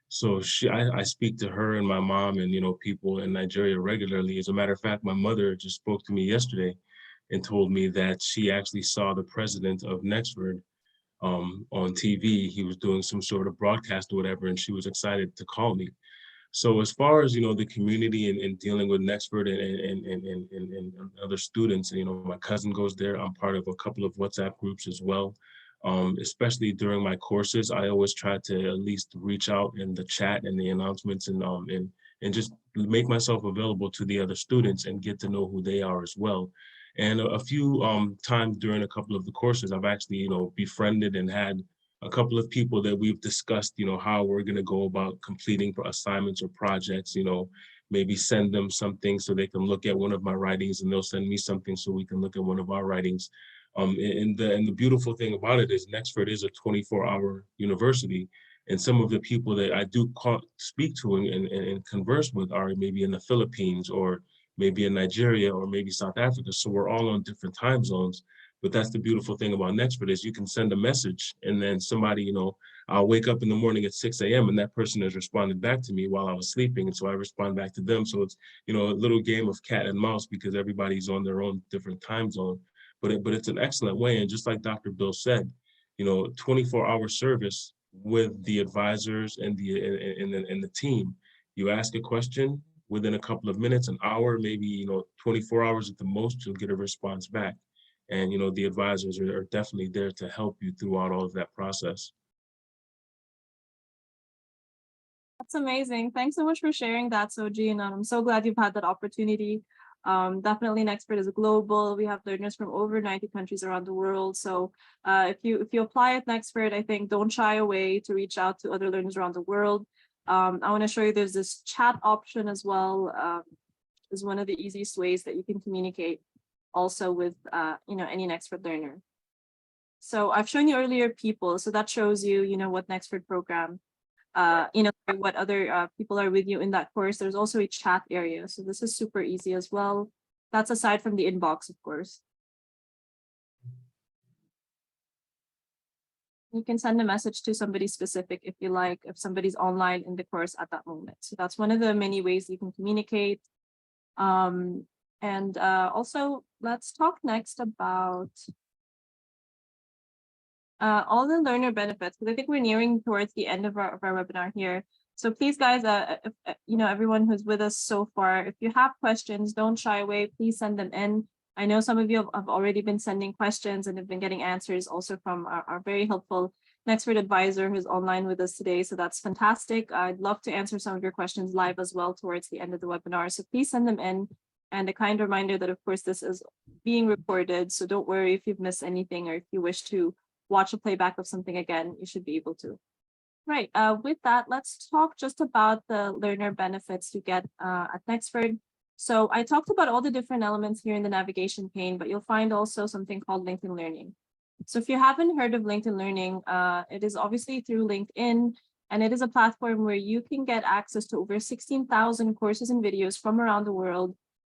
C: So I speak to her and my mom and people in Nigeria regularly. As a matter of fact, my mother just spoke to me yesterday and told me that she actually saw the president of Nexford on TV. He was doing some sort of broadcast or whatever, and she was excited to call me. So as far as the community and dealing with Nexford and other students, my cousin goes there. I'm part of a couple of WhatsApp groups as well. Especially during my courses, I always try to at least reach out in the chat and the announcements and just make myself available to the other students and get to know who they are as well. And a few times during a couple of the courses, I've actually befriended and had a couple of people that we've discussed, how we're going to go about completing assignments or projects, maybe send them something so they can look at one of my writings, and they'll send me something so we can look at one of our writings. And the beautiful thing about it is Nexford is a 24-hour university, and some of the people that I do speak to and converse with are maybe in the Philippines or maybe in Nigeria or maybe South Africa. So we're all on different time zones. But that's the beautiful thing about Nexford is you can send a message, and then somebody, I'll wake up in the morning at 6 a.m. and that person has responded back to me while I was sleeping. And so I respond back to them. So it's, a little game of cat and mouse because everybody's on their own different time zone. But it's an excellent way. And just like Dr. Bill said, 24-hour service with the advisors and the team. You ask a question, within a couple of minutes, an hour, maybe 24 hours at the most, you'll get a response back. And the advisors are definitely there to help you throughout all of that process.
A: That's amazing. Thanks so much for sharing that, Soji, and I'm so glad you've had that opportunity. Definitely Nexford is global. We have learners from over 90 countries around the world. So if you apply at Nexford, I think don't shy away to reach out to other learners around the world. I want to show you there's this chat option as well. Is one of the easiest ways that you can communicate also with any Nexford learner. So I've shown you earlier people, so that shows you what Nexford program, what other people are with you in that course. There's also a chat area, so this is super easy as well. That's aside from the inbox, of course. You can send a message to somebody specific if you like, if somebody's online in the course at that moment. So that's one of the many ways you can communicate. And also, let's talk next about all the learner benefits, because I think we're nearing towards the end of our webinar here. So please, guys, if, everyone who's with us so far, if you have questions, don't shy away. Please send them in. I know some of you have already been sending questions and have been getting answers also from our very helpful Nexford advisor who's online with us today. So that's fantastic. I'd love to answer some of your questions live as well towards the end of the webinar. So please send them in. And a kind reminder that, of course, this is being recorded. So don't worry if you've missed anything, or if you wish to watch a playback of something again, you should be able to. Right. With that, let's talk just about the learner benefits you get at Nexford. So I talked about all the different elements here in the navigation pane, but you'll find also something called LinkedIn Learning. So if you haven't heard of LinkedIn Learning, it is obviously through LinkedIn, and it is a platform where you can get access to over 16,000 courses and videos from around the world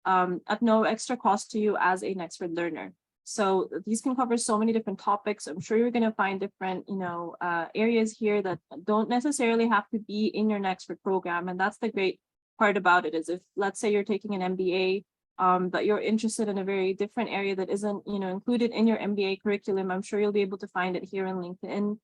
A: at no extra cost to you as a Nexford learner. So these can cover so many different topics. I'm sure you're going to find different, areas here that don't necessarily have to be in your Nexford program. And that's the great part about it, is if, let's say, you're taking an MBA, but you're interested in a very different area that isn't, included in your MBA curriculum, I'm sure you'll be able to find it here in LinkedIn.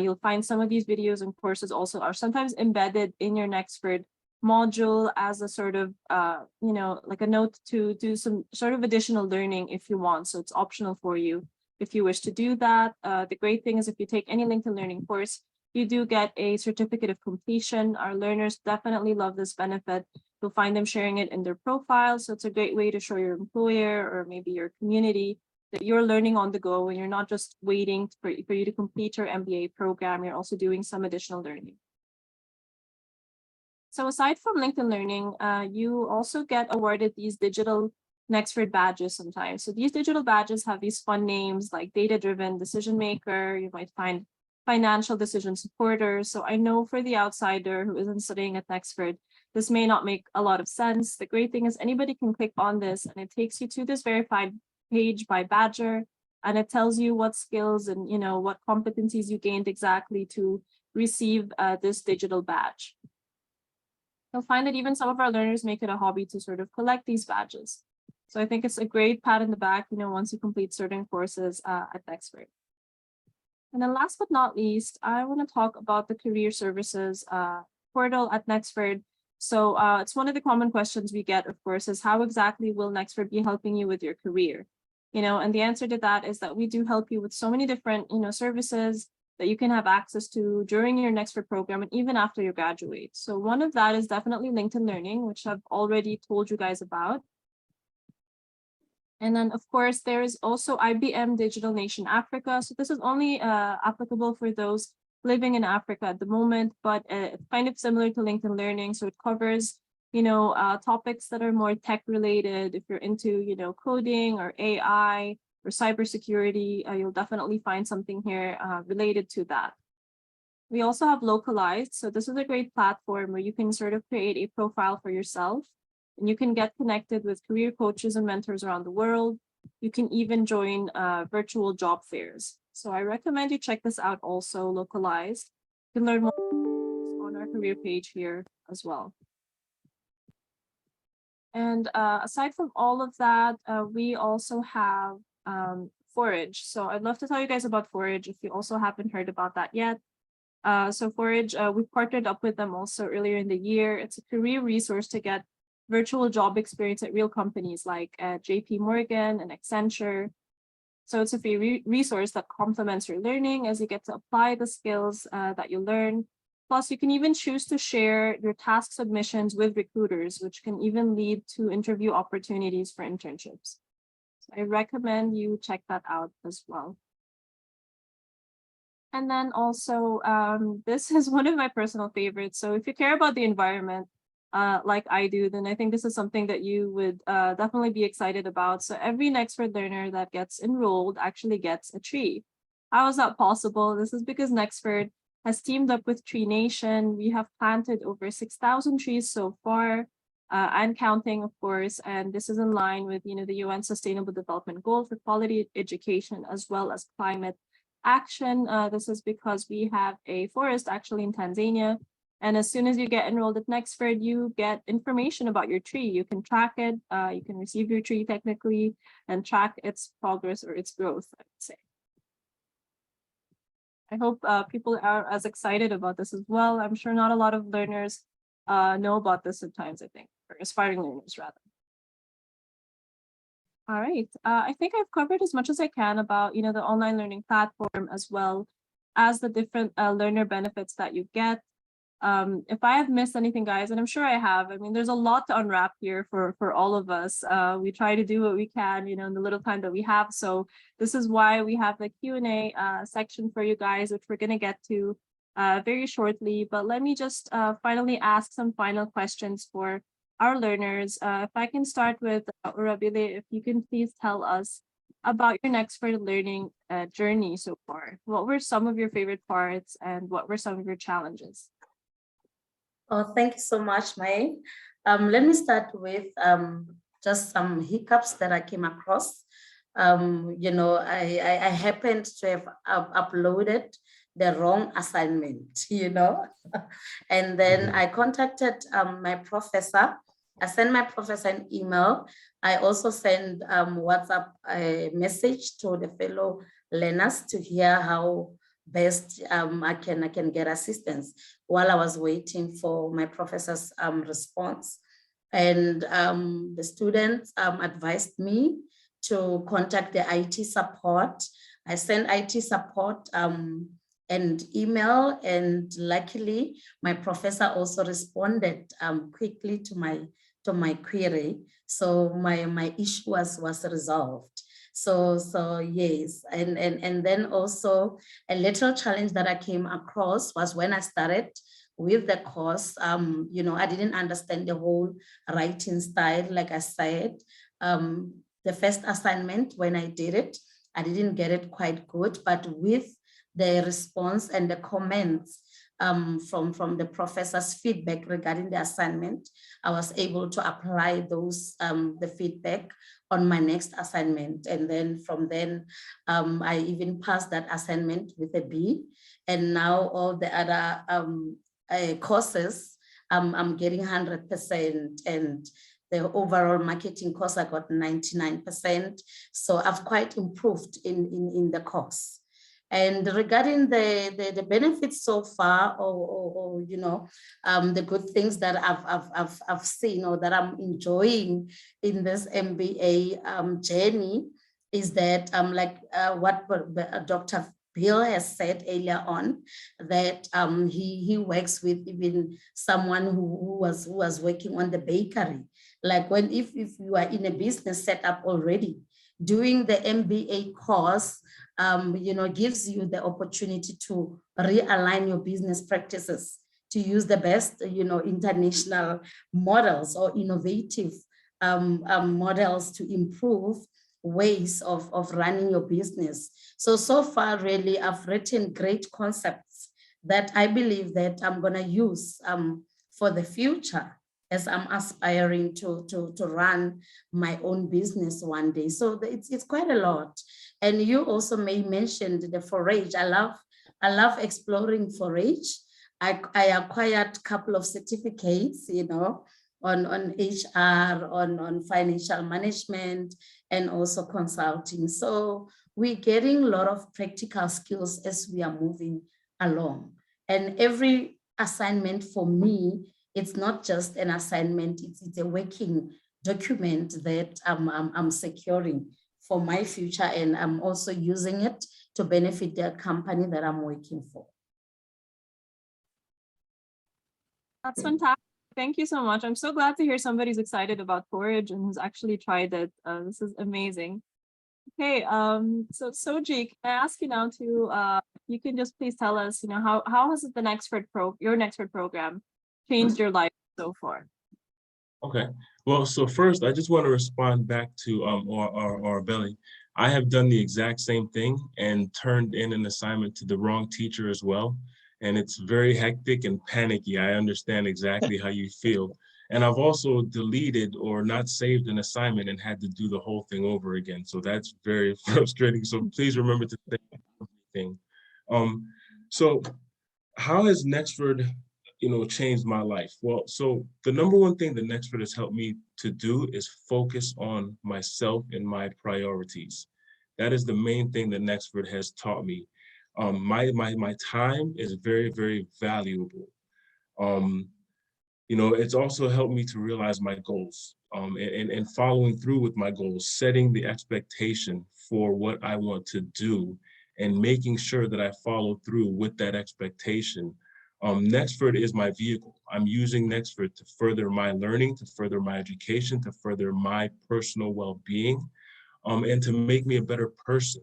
A: You'll find some of these videos and courses also are sometimes embedded in your Nexford module as a sort of, like a note to do some sort of additional learning if you want. So it's optional for you. if you wish to do that. The great thing is if you take any LinkedIn Learning course, you do get a certificate of completion. Our learners definitely love this benefit. You'll find them sharing it in their profile. So it's a great way to show your employer or maybe your community that you're learning on the go and you're not just waiting for you to complete your MBA program. You're also doing some additional learning. So aside from LinkedIn Learning, you also get awarded these digital Nexford badges sometimes. So these digital badges have these fun names like data-driven decision maker. You might find financial decision supporter. So I know for the outsider who isn't studying at Nexford, this may not make a lot of sense. The great thing is anybody can click on this and it takes you to this verified page by badger, and it tells you what skills and what competencies you gained exactly to receive this digital badge. You'll find that even some of our learners make it a hobby to sort of collect these badges. So I think it's a great pat in the back, once you complete certain courses at Nexford. And then last but not least, I want to talk about the career services portal at Nexford. So it's one of the common questions we get, of course, is how exactly will Nexford be helping you with your career? And the answer to that is that we do help you with so many different, services that you can have access to during your Nexford program and even after you graduate. So one of that is definitely LinkedIn Learning, which I've already told you guys about. And then, of course, there is also IBM Digital Nation Africa. So this is only applicable for those living in Africa at the moment, but it's kind of similar to LinkedIn Learning. So it covers, topics that are more tech related. If you're into, coding or AI or cybersecurity, you'll definitely find something here related to that. We also have Localized. So this is a great platform where you can sort of create a profile for yourself. And you can get connected with career coaches and mentors around the world. You can even join virtual job fairs. So I recommend you check this out also, Localized. You can learn more on our career page here as well. And aside from all of that, we also have Forage. So I'd love to tell you guys about Forage if you also haven't heard about that yet. So Forage, we partnered up with them also earlier in the year. It's a career resource to get virtual job experience at real companies like JP Morgan and Accenture. So it's a free resource that complements your learning as you get to apply the skills that you learn. Plus, you can even choose to share your task submissions with recruiters, which can even lead to interview opportunities for internships. So I recommend you check that out as well. And then also, this is one of my personal favorites. So if you care about the environment, like I do, then I think this is something that you would definitely be excited about. So every Nexford learner that gets enrolled actually gets a tree. How is that possible? This is because Nexford has teamed up with Tree Nation. We have planted over 6,000 trees so far, and counting, of course. And this is in line with the UN Sustainable Development Goal for quality education as well as climate action. This is because we have a forest actually in Tanzania. And as soon as you get enrolled at Nexford, you get information about your tree. You can track it, you can receive your tree technically and track its progress or its growth, I would say. I hope people are as excited about this as well. I'm sure not a lot of learners know about this sometimes, I think, or aspiring learners rather. All right, I think I've covered as much as I can about the online learning platform as well as the different learner benefits that you get. If I have missed anything, guys, and I'm sure I have, I mean, there's a lot to unwrap here for all of us. We try to do what we can, in the little time that we have. So this is why we have the Q&A section for you guys, which we're going to get to very shortly. But let me just finally ask some final questions for our learners. If I can start with Urabile, if you can please tell us about your Nexford learning journey so far. What were some of your favorite parts and what were some of your challenges?
D: Oh, thank you so much, May. Let me start with just some hiccups that I came across. I happened to have uploaded the wrong assignment, and then I contacted my professor. I sent my professor an email. I also sent WhatsApp a message to the fellow learners to hear how best I can get assistance while I was waiting for my professor's response. And the students advised me to contact the IT support I sent IT support and email, and luckily my professor also responded quickly to my query. So my issue was resolved. So yes, and then also a little challenge that I came across was when I started with the course, I didn't understand the whole writing style. Like I said, the first assignment, when I did it, I didn't get it quite good, but with the response and the comments from the professor's feedback regarding the assignment, I was able to apply those, the feedback on my next assignment. And then from then, I even passed that assignment with a B. And now all the other courses, I'm getting 100%, and the overall marketing course, I got 99%. So I've quite improved in the course. And regarding the benefits so far, or the good things that I've seen or that I'm enjoying in this MBA journey, is that like what Dr. Bill has said earlier on, that he works with even someone who was working on the bakery. Like if you are in a business setup already, doing the MBA course, gives you the opportunity to realign your business practices, to use the best, international models or innovative models to improve ways of running your business. So far, really, I've written great concepts that I believe that I'm going to use for the future, as I'm aspiring to run my own business one day. So it's quite a lot. And you also mentioned the forage. I love exploring forage. I acquired a couple of certificates, on HR, on financial management, and also consulting. So we're getting a lot of practical skills as we are moving along. And every assignment for me, it's not just an assignment, it's a working document that I'm securing for my future, and I'm also using it to benefit the company that I'm working for.
A: That's fantastic. Thank you so much. I'm so glad to hear somebody's excited about forage and who's actually tried it. This is amazing. Okay, so Soji, can I ask you now to, you can just please tell us, how has your Nexford program changed your life so far?
C: Okay, well, so first, I just want to respond back to our Belly. I have done the exact same thing and turned in an assignment to the wrong teacher as well. And it's very hectic and panicky. I understand exactly how you feel. And I've also deleted or not saved an assignment and had to do the whole thing over again. So that's very frustrating. So please remember to save everything. So how has Nexford changed my life? Well, so the number one thing that Nexford has helped me to do is focus on myself and my priorities. That is the main thing that Nexford has taught me. My time is very, very valuable. It's also helped me to realize my goals, and following through with my goals, setting the expectation for what I want to do and making sure that I follow through with that expectation. Nexford is my vehicle. I'm using Nexford to further my learning, to further my education, to further my personal well-being, and to make me a better person.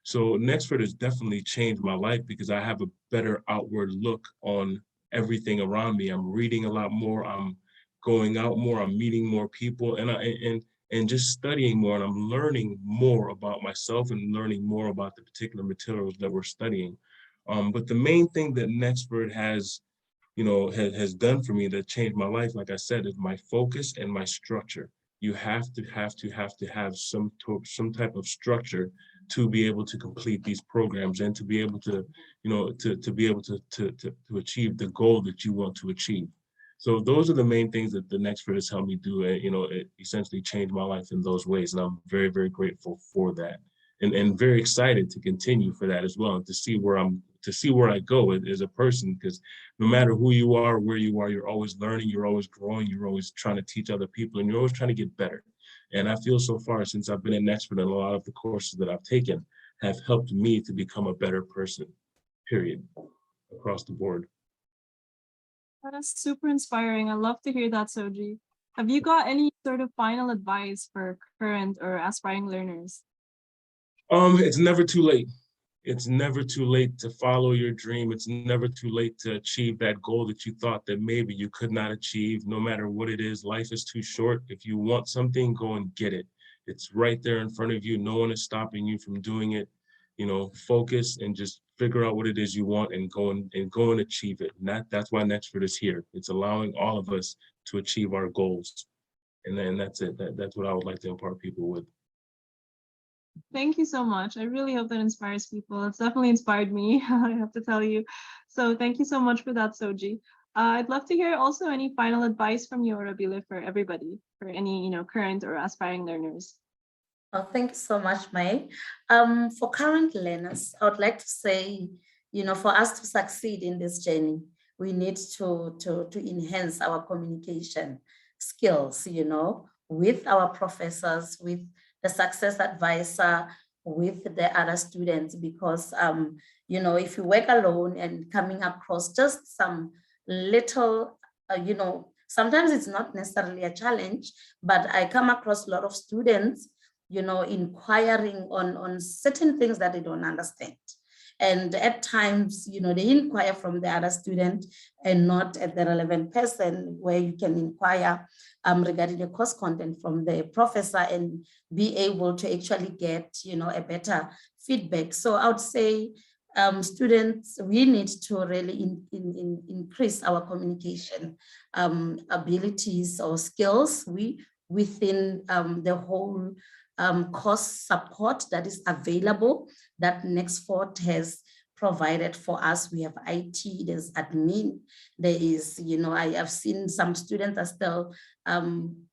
C: So Nexford has definitely changed my life because I have a better outward look on everything around me. I'm reading a lot more, I'm going out more, I'm meeting more people, and just studying more, and I'm learning more about myself and learning more about the particular materials that we're studying. But the main thing that Nexford has done for me that changed my life, like I said, is my focus and my structure. You have to have some type of structure to be able to complete these programs and to be able to, to be able to achieve the goal that you want to achieve. So those are the main things that the Nexford has helped me do. It essentially changed my life in those ways, and I'm very, very grateful for that, and very excited to continue for that as well, and to see where I go as a person, because no matter who you are, where you are, you're always learning, you're always growing, you're always trying to teach other people, and you're always trying to get better. And I feel so far since I've been in Nexford and a lot of the courses that I've taken, have helped me to become a better person, period, across the board.
A: That is super inspiring. I love to hear that, Soji. Have you got any sort of final advice for current or aspiring learners?
C: It's never too late. It's never too late to follow your dream. It's never too late to achieve that goal that you thought that maybe you could not achieve. No matter what it is, life is too short. If you want something, go and get it. It's right there in front of you. No one is stopping you from doing it. You know, focus and just figure out what it is you want and go and achieve it. And that's why Nexford is here. It's allowing all of us to achieve our goals. And then that's it. That's what I would like to impart people with.
A: Thank you so much. I really hope that inspires people. It's definitely inspired me, I have to tell you. So thank you so much for that, Soji. I'd love to hear also any final advice from you, Rabile, for everybody, for any current or aspiring learners.
D: Oh, thank you so much, May. For current learners, I would like to say, for us to succeed in this journey, we need to enhance our communication skills, with our professors, with the success advisor, with the other students, because, if you work alone and coming across just some little, sometimes it's not necessarily a challenge, but I come across a lot of students, inquiring on certain things that they don't understand. And at times, they inquire from the other student and not at the relevant person, where you can inquire regarding the course content from the professor and be able to actually get, a better feedback. So I would say, students, we need to really increase our communication abilities or skills within the whole course support that is available, that Nexford has provided for us. We have IT, there's admin, there is, I have seen some students are still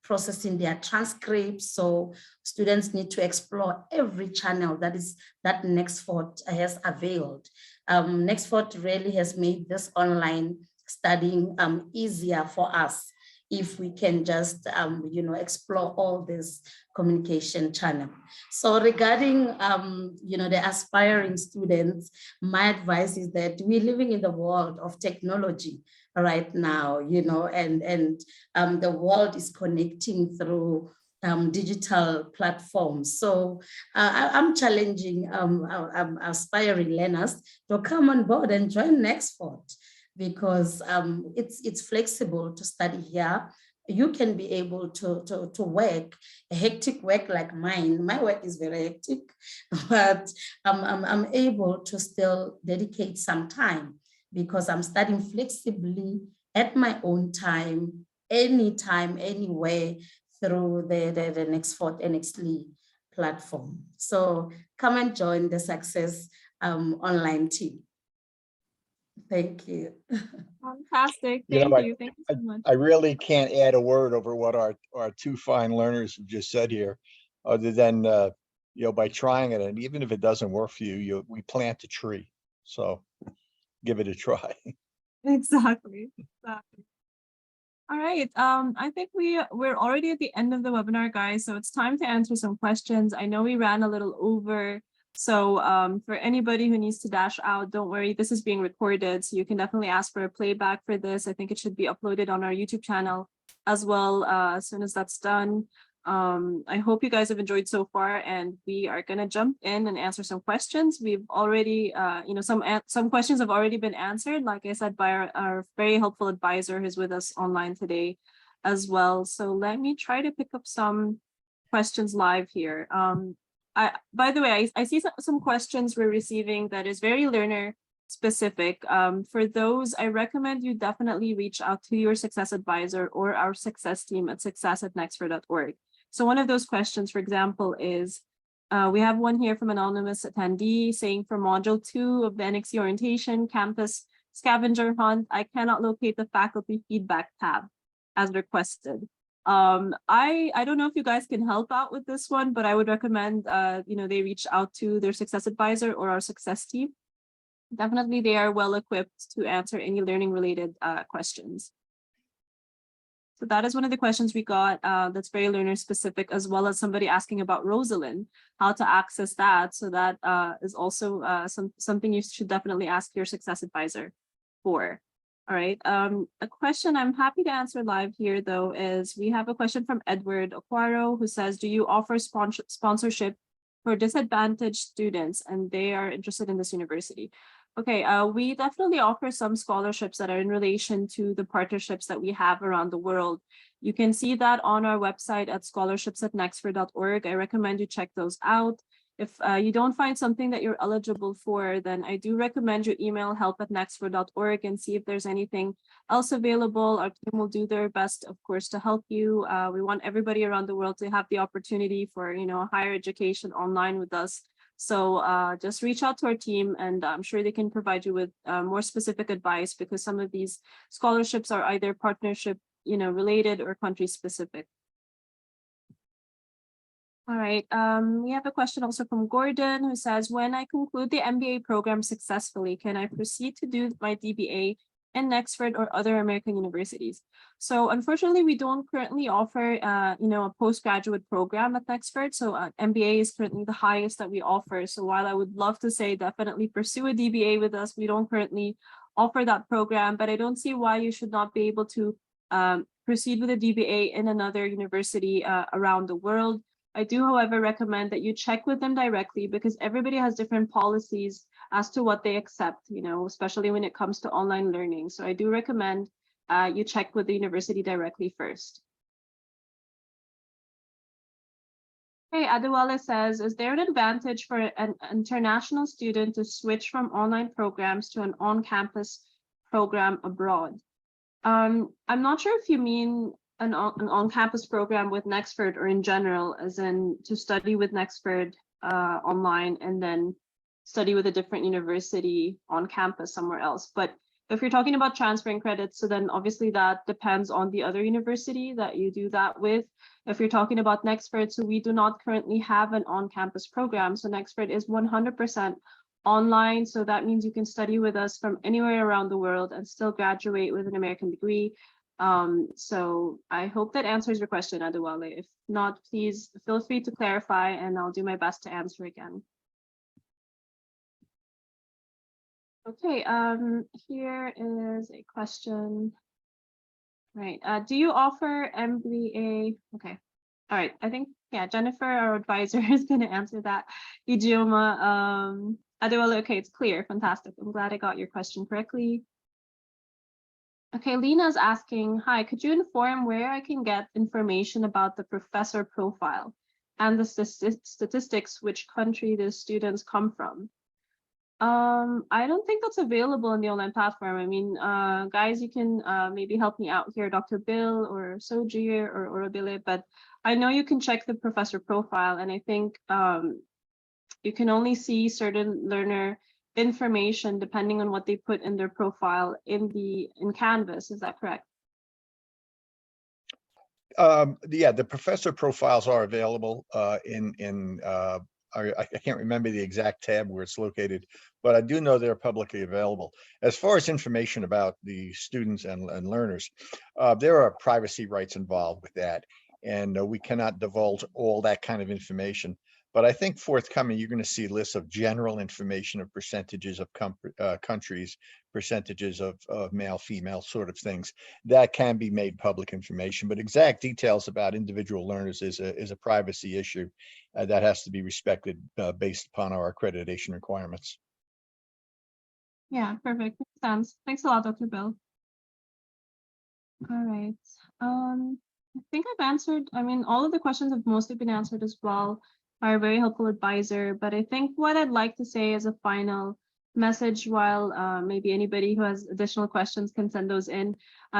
D: processing their transcripts. So students need to explore every channel that Nexford has availed. Nexford really has made this online studying easier for us, if we can just, explore all this communication channel. So regarding, the aspiring students, my advice is that we're living in the world of technology right now, and the world is connecting through digital platforms. So I'm challenging aspiring learners to come on board and join Nexford, because it's flexible to study here. You can be able to work a hectic work like mine. My work is very hectic, but I'm able to still dedicate some time, because I'm studying flexibly at my own time, anytime, anywhere, through the Nexford NXT platform. So come and join the Success online team. Thank you.
A: Fantastic. Thank you. Thank you so much.
B: I really can't add a word over what our two fine learners have just said here, other than, by trying it, and even if it doesn't work for you, we plant a tree. So give it a try.
A: Exactly. All right. I think we're already at the end of the webinar, guys. So it's time to answer some questions. I know we ran a little over. So for anybody who needs to dash out, don't worry, this is being recorded. So you can definitely ask for a playback for this. I think it should be uploaded on our YouTube channel as well as soon as that's done. I hope you guys have enjoyed so far, and we are going to jump in and answer some questions. We've already, some questions have already been answered, like I said, by our very helpful advisor who's with us online today as well. So let me try to pick up some questions live here. By the way, I see some questions we're receiving that is very learner specific. For those, I recommend you definitely reach out to your success advisor or our success team at success@nexford.org. So one of those questions, for example, is, we have one here from anonymous attendee saying, for module 2 of the NXU Orientation campus scavenger hunt, I cannot locate the faculty feedback tab as requested. I don't know if you guys can help out with this one, but I would recommend, they reach out to their success advisor or our success team. Definitely, they are well equipped to answer any learning related questions. So that is one of the questions we got that's very learner specific, as well as somebody asking about Rosalind, how to access that. So that is also something you should definitely ask your success advisor for. All right. A question I'm happy to answer live here, though, is we have a question from Edward Aquaro, who says, do you offer sponsorship for disadvantaged students and they are interested in this university? Okay, we definitely offer some scholarships that are in relation to the partnerships that we have around the world. You can see that on our website at scholarships.nexford.org. I recommend you check those out. If you don't find something that you're eligible for, then I do recommend you email help@nexford.org and see if there's anything else available. Our team will do their best, of course, to help you. We want everybody around the world to have the opportunity for, higher education online with us. So just reach out to our team, and I'm sure they can provide you with more specific advice, because some of these scholarships are either partnership, related or country specific. All right. We have a question also from Gordon, who says, when I conclude the MBA program successfully, can I proceed to do my DBA in Nexford or other American universities? So unfortunately, we don't currently offer, a postgraduate program at Nexford. So MBA is currently the highest that we offer. So while I would love to say definitely pursue a DBA with us, we don't currently offer that program, but I don't see why you should not be able to proceed with a DBA in another university around the world. I do, however, recommend that you check with them directly, because everybody has different policies as to what they accept, especially when it comes to online learning. So I do recommend you check with the university directly first. Okay, Adewale says, is there an advantage for an international student to switch from online programs to an on-campus program abroad? I'm not sure if you mean an on-campus program with Nexford, or in general, as in to study with Nexford online and then study with a different university on campus somewhere else. But if you're talking about transferring credits, so then obviously that depends on the other university that you do that with. If you're talking about Nexford, so we do not currently have an on-campus program. So Nexford is 100% online. So that means you can study with us from anywhere around the world and still graduate with an American degree. So I hope that answers your question, Adewale. If not, please feel free to clarify and I'll do my best to answer again. Okay, here is a question. Right, do you offer MBA? Okay, all right, I think, yeah, Jennifer, our advisor, is going to answer that. Idioma, Adewale, okay, it's clear, fantastic. I'm glad I got your question correctly. Okay, Lena's asking, hi, could you inform where I can get information about the professor profile and the statistics, which country the students come from? I don't think that's available in the online platform. I mean, guys, you can maybe help me out here, Dr. Bill or Soji or Orabile, but I know you can check the professor profile, and I think you can only see certain learner information depending on what they put in their profile in Canvas. Is that correct?
B: Yeah, the professor profiles are available I can't remember the exact tab where it's located, but I do know they're publicly available. As far as information about the students and learners, there are privacy rights involved with that, and we cannot divulge all that kind of information. But I think forthcoming, you're going to see lists of general information of percentages of countries, percentages of male, female sort of things that can be made public information. But exact details about individual learners is a privacy issue that has to be respected based upon our accreditation requirements.
A: Yeah, perfect. Makes sense. Thanks a lot, Dr. Bill. All right. I think I've answered, I mean, all of the questions have mostly been answered as well by a very helpful advisor, but I think what I'd like to say as a final message, while maybe anybody who has additional questions can send those in,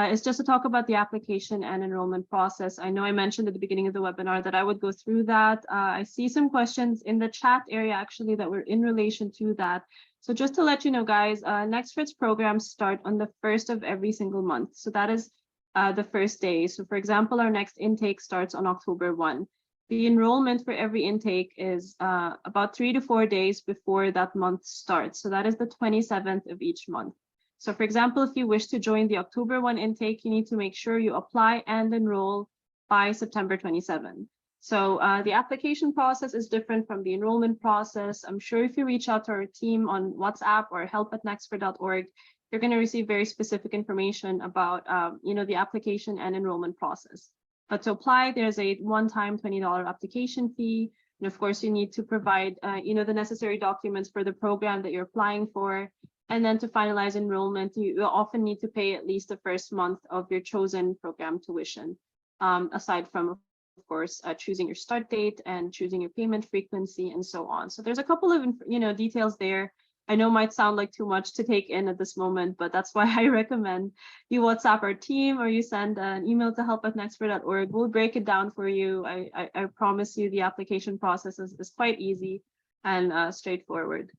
A: is just to talk about the application and enrollment process. I know I mentioned at the beginning of the webinar that I would go through that. I see some questions in the chat area actually that were in relation to that. So just to let you know, guys, Nexford's programs start on the 1st of every single month. So that is the first day. So for example, our next intake starts on October 1. The enrollment for every intake is about 3 to 4 days before that month starts. So that is the 27th of each month. So for example, if you wish to join the October 1 intake, you need to make sure you apply and enroll by September 27. So the application process is different from the enrollment process. I'm sure if you reach out to our team on WhatsApp or help@nexford.org, you're going to receive very specific information about the application and enrollment process. But to apply, there's a one-time $20 application fee. And of course, you need to provide the necessary documents for the program that you're applying for. And then to finalize enrollment, you often need to pay at least the first month of your chosen program tuition, aside from, of course, choosing your start date and choosing your payment frequency and so on. So there's a couple of details there. I know might sound like too much to take in at this moment, but that's why I recommend you WhatsApp our team or you send an email to help@nexford.org. We'll break it down for you. I promise you the application process is quite easy and straightforward.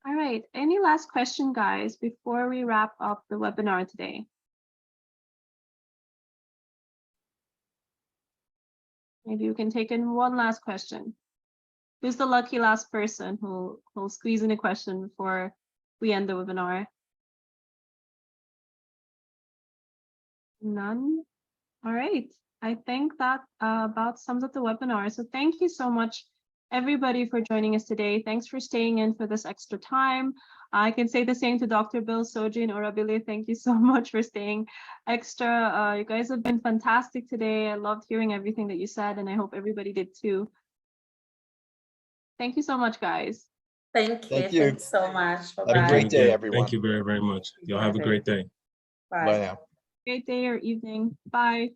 A: All right, any last question, guys, before we wrap up the webinar today? Maybe you can take in one last question. Who's the lucky last person who'll squeeze in a question before we end the webinar? None? All right. I think that about sums up the webinar. So thank you so much, everybody, for joining us today. Thanks for staying in for this extra time. I can say the same to Dr. Bill, Soji, and Orabile. Thank you so much for staying extra. You guys have been fantastic today. I loved hearing everything that you said, and I hope everybody did too. Thank you so much, guys.
D: Thank you.
B: Thank you.
D: Thanks so much.
B: Have a
D: Bye-bye.
B: great day,
C: Again,
B: everyone.
C: Thank you very, very much. Y'all have a great day.
B: Bye now.
A: Great day or evening. Bye.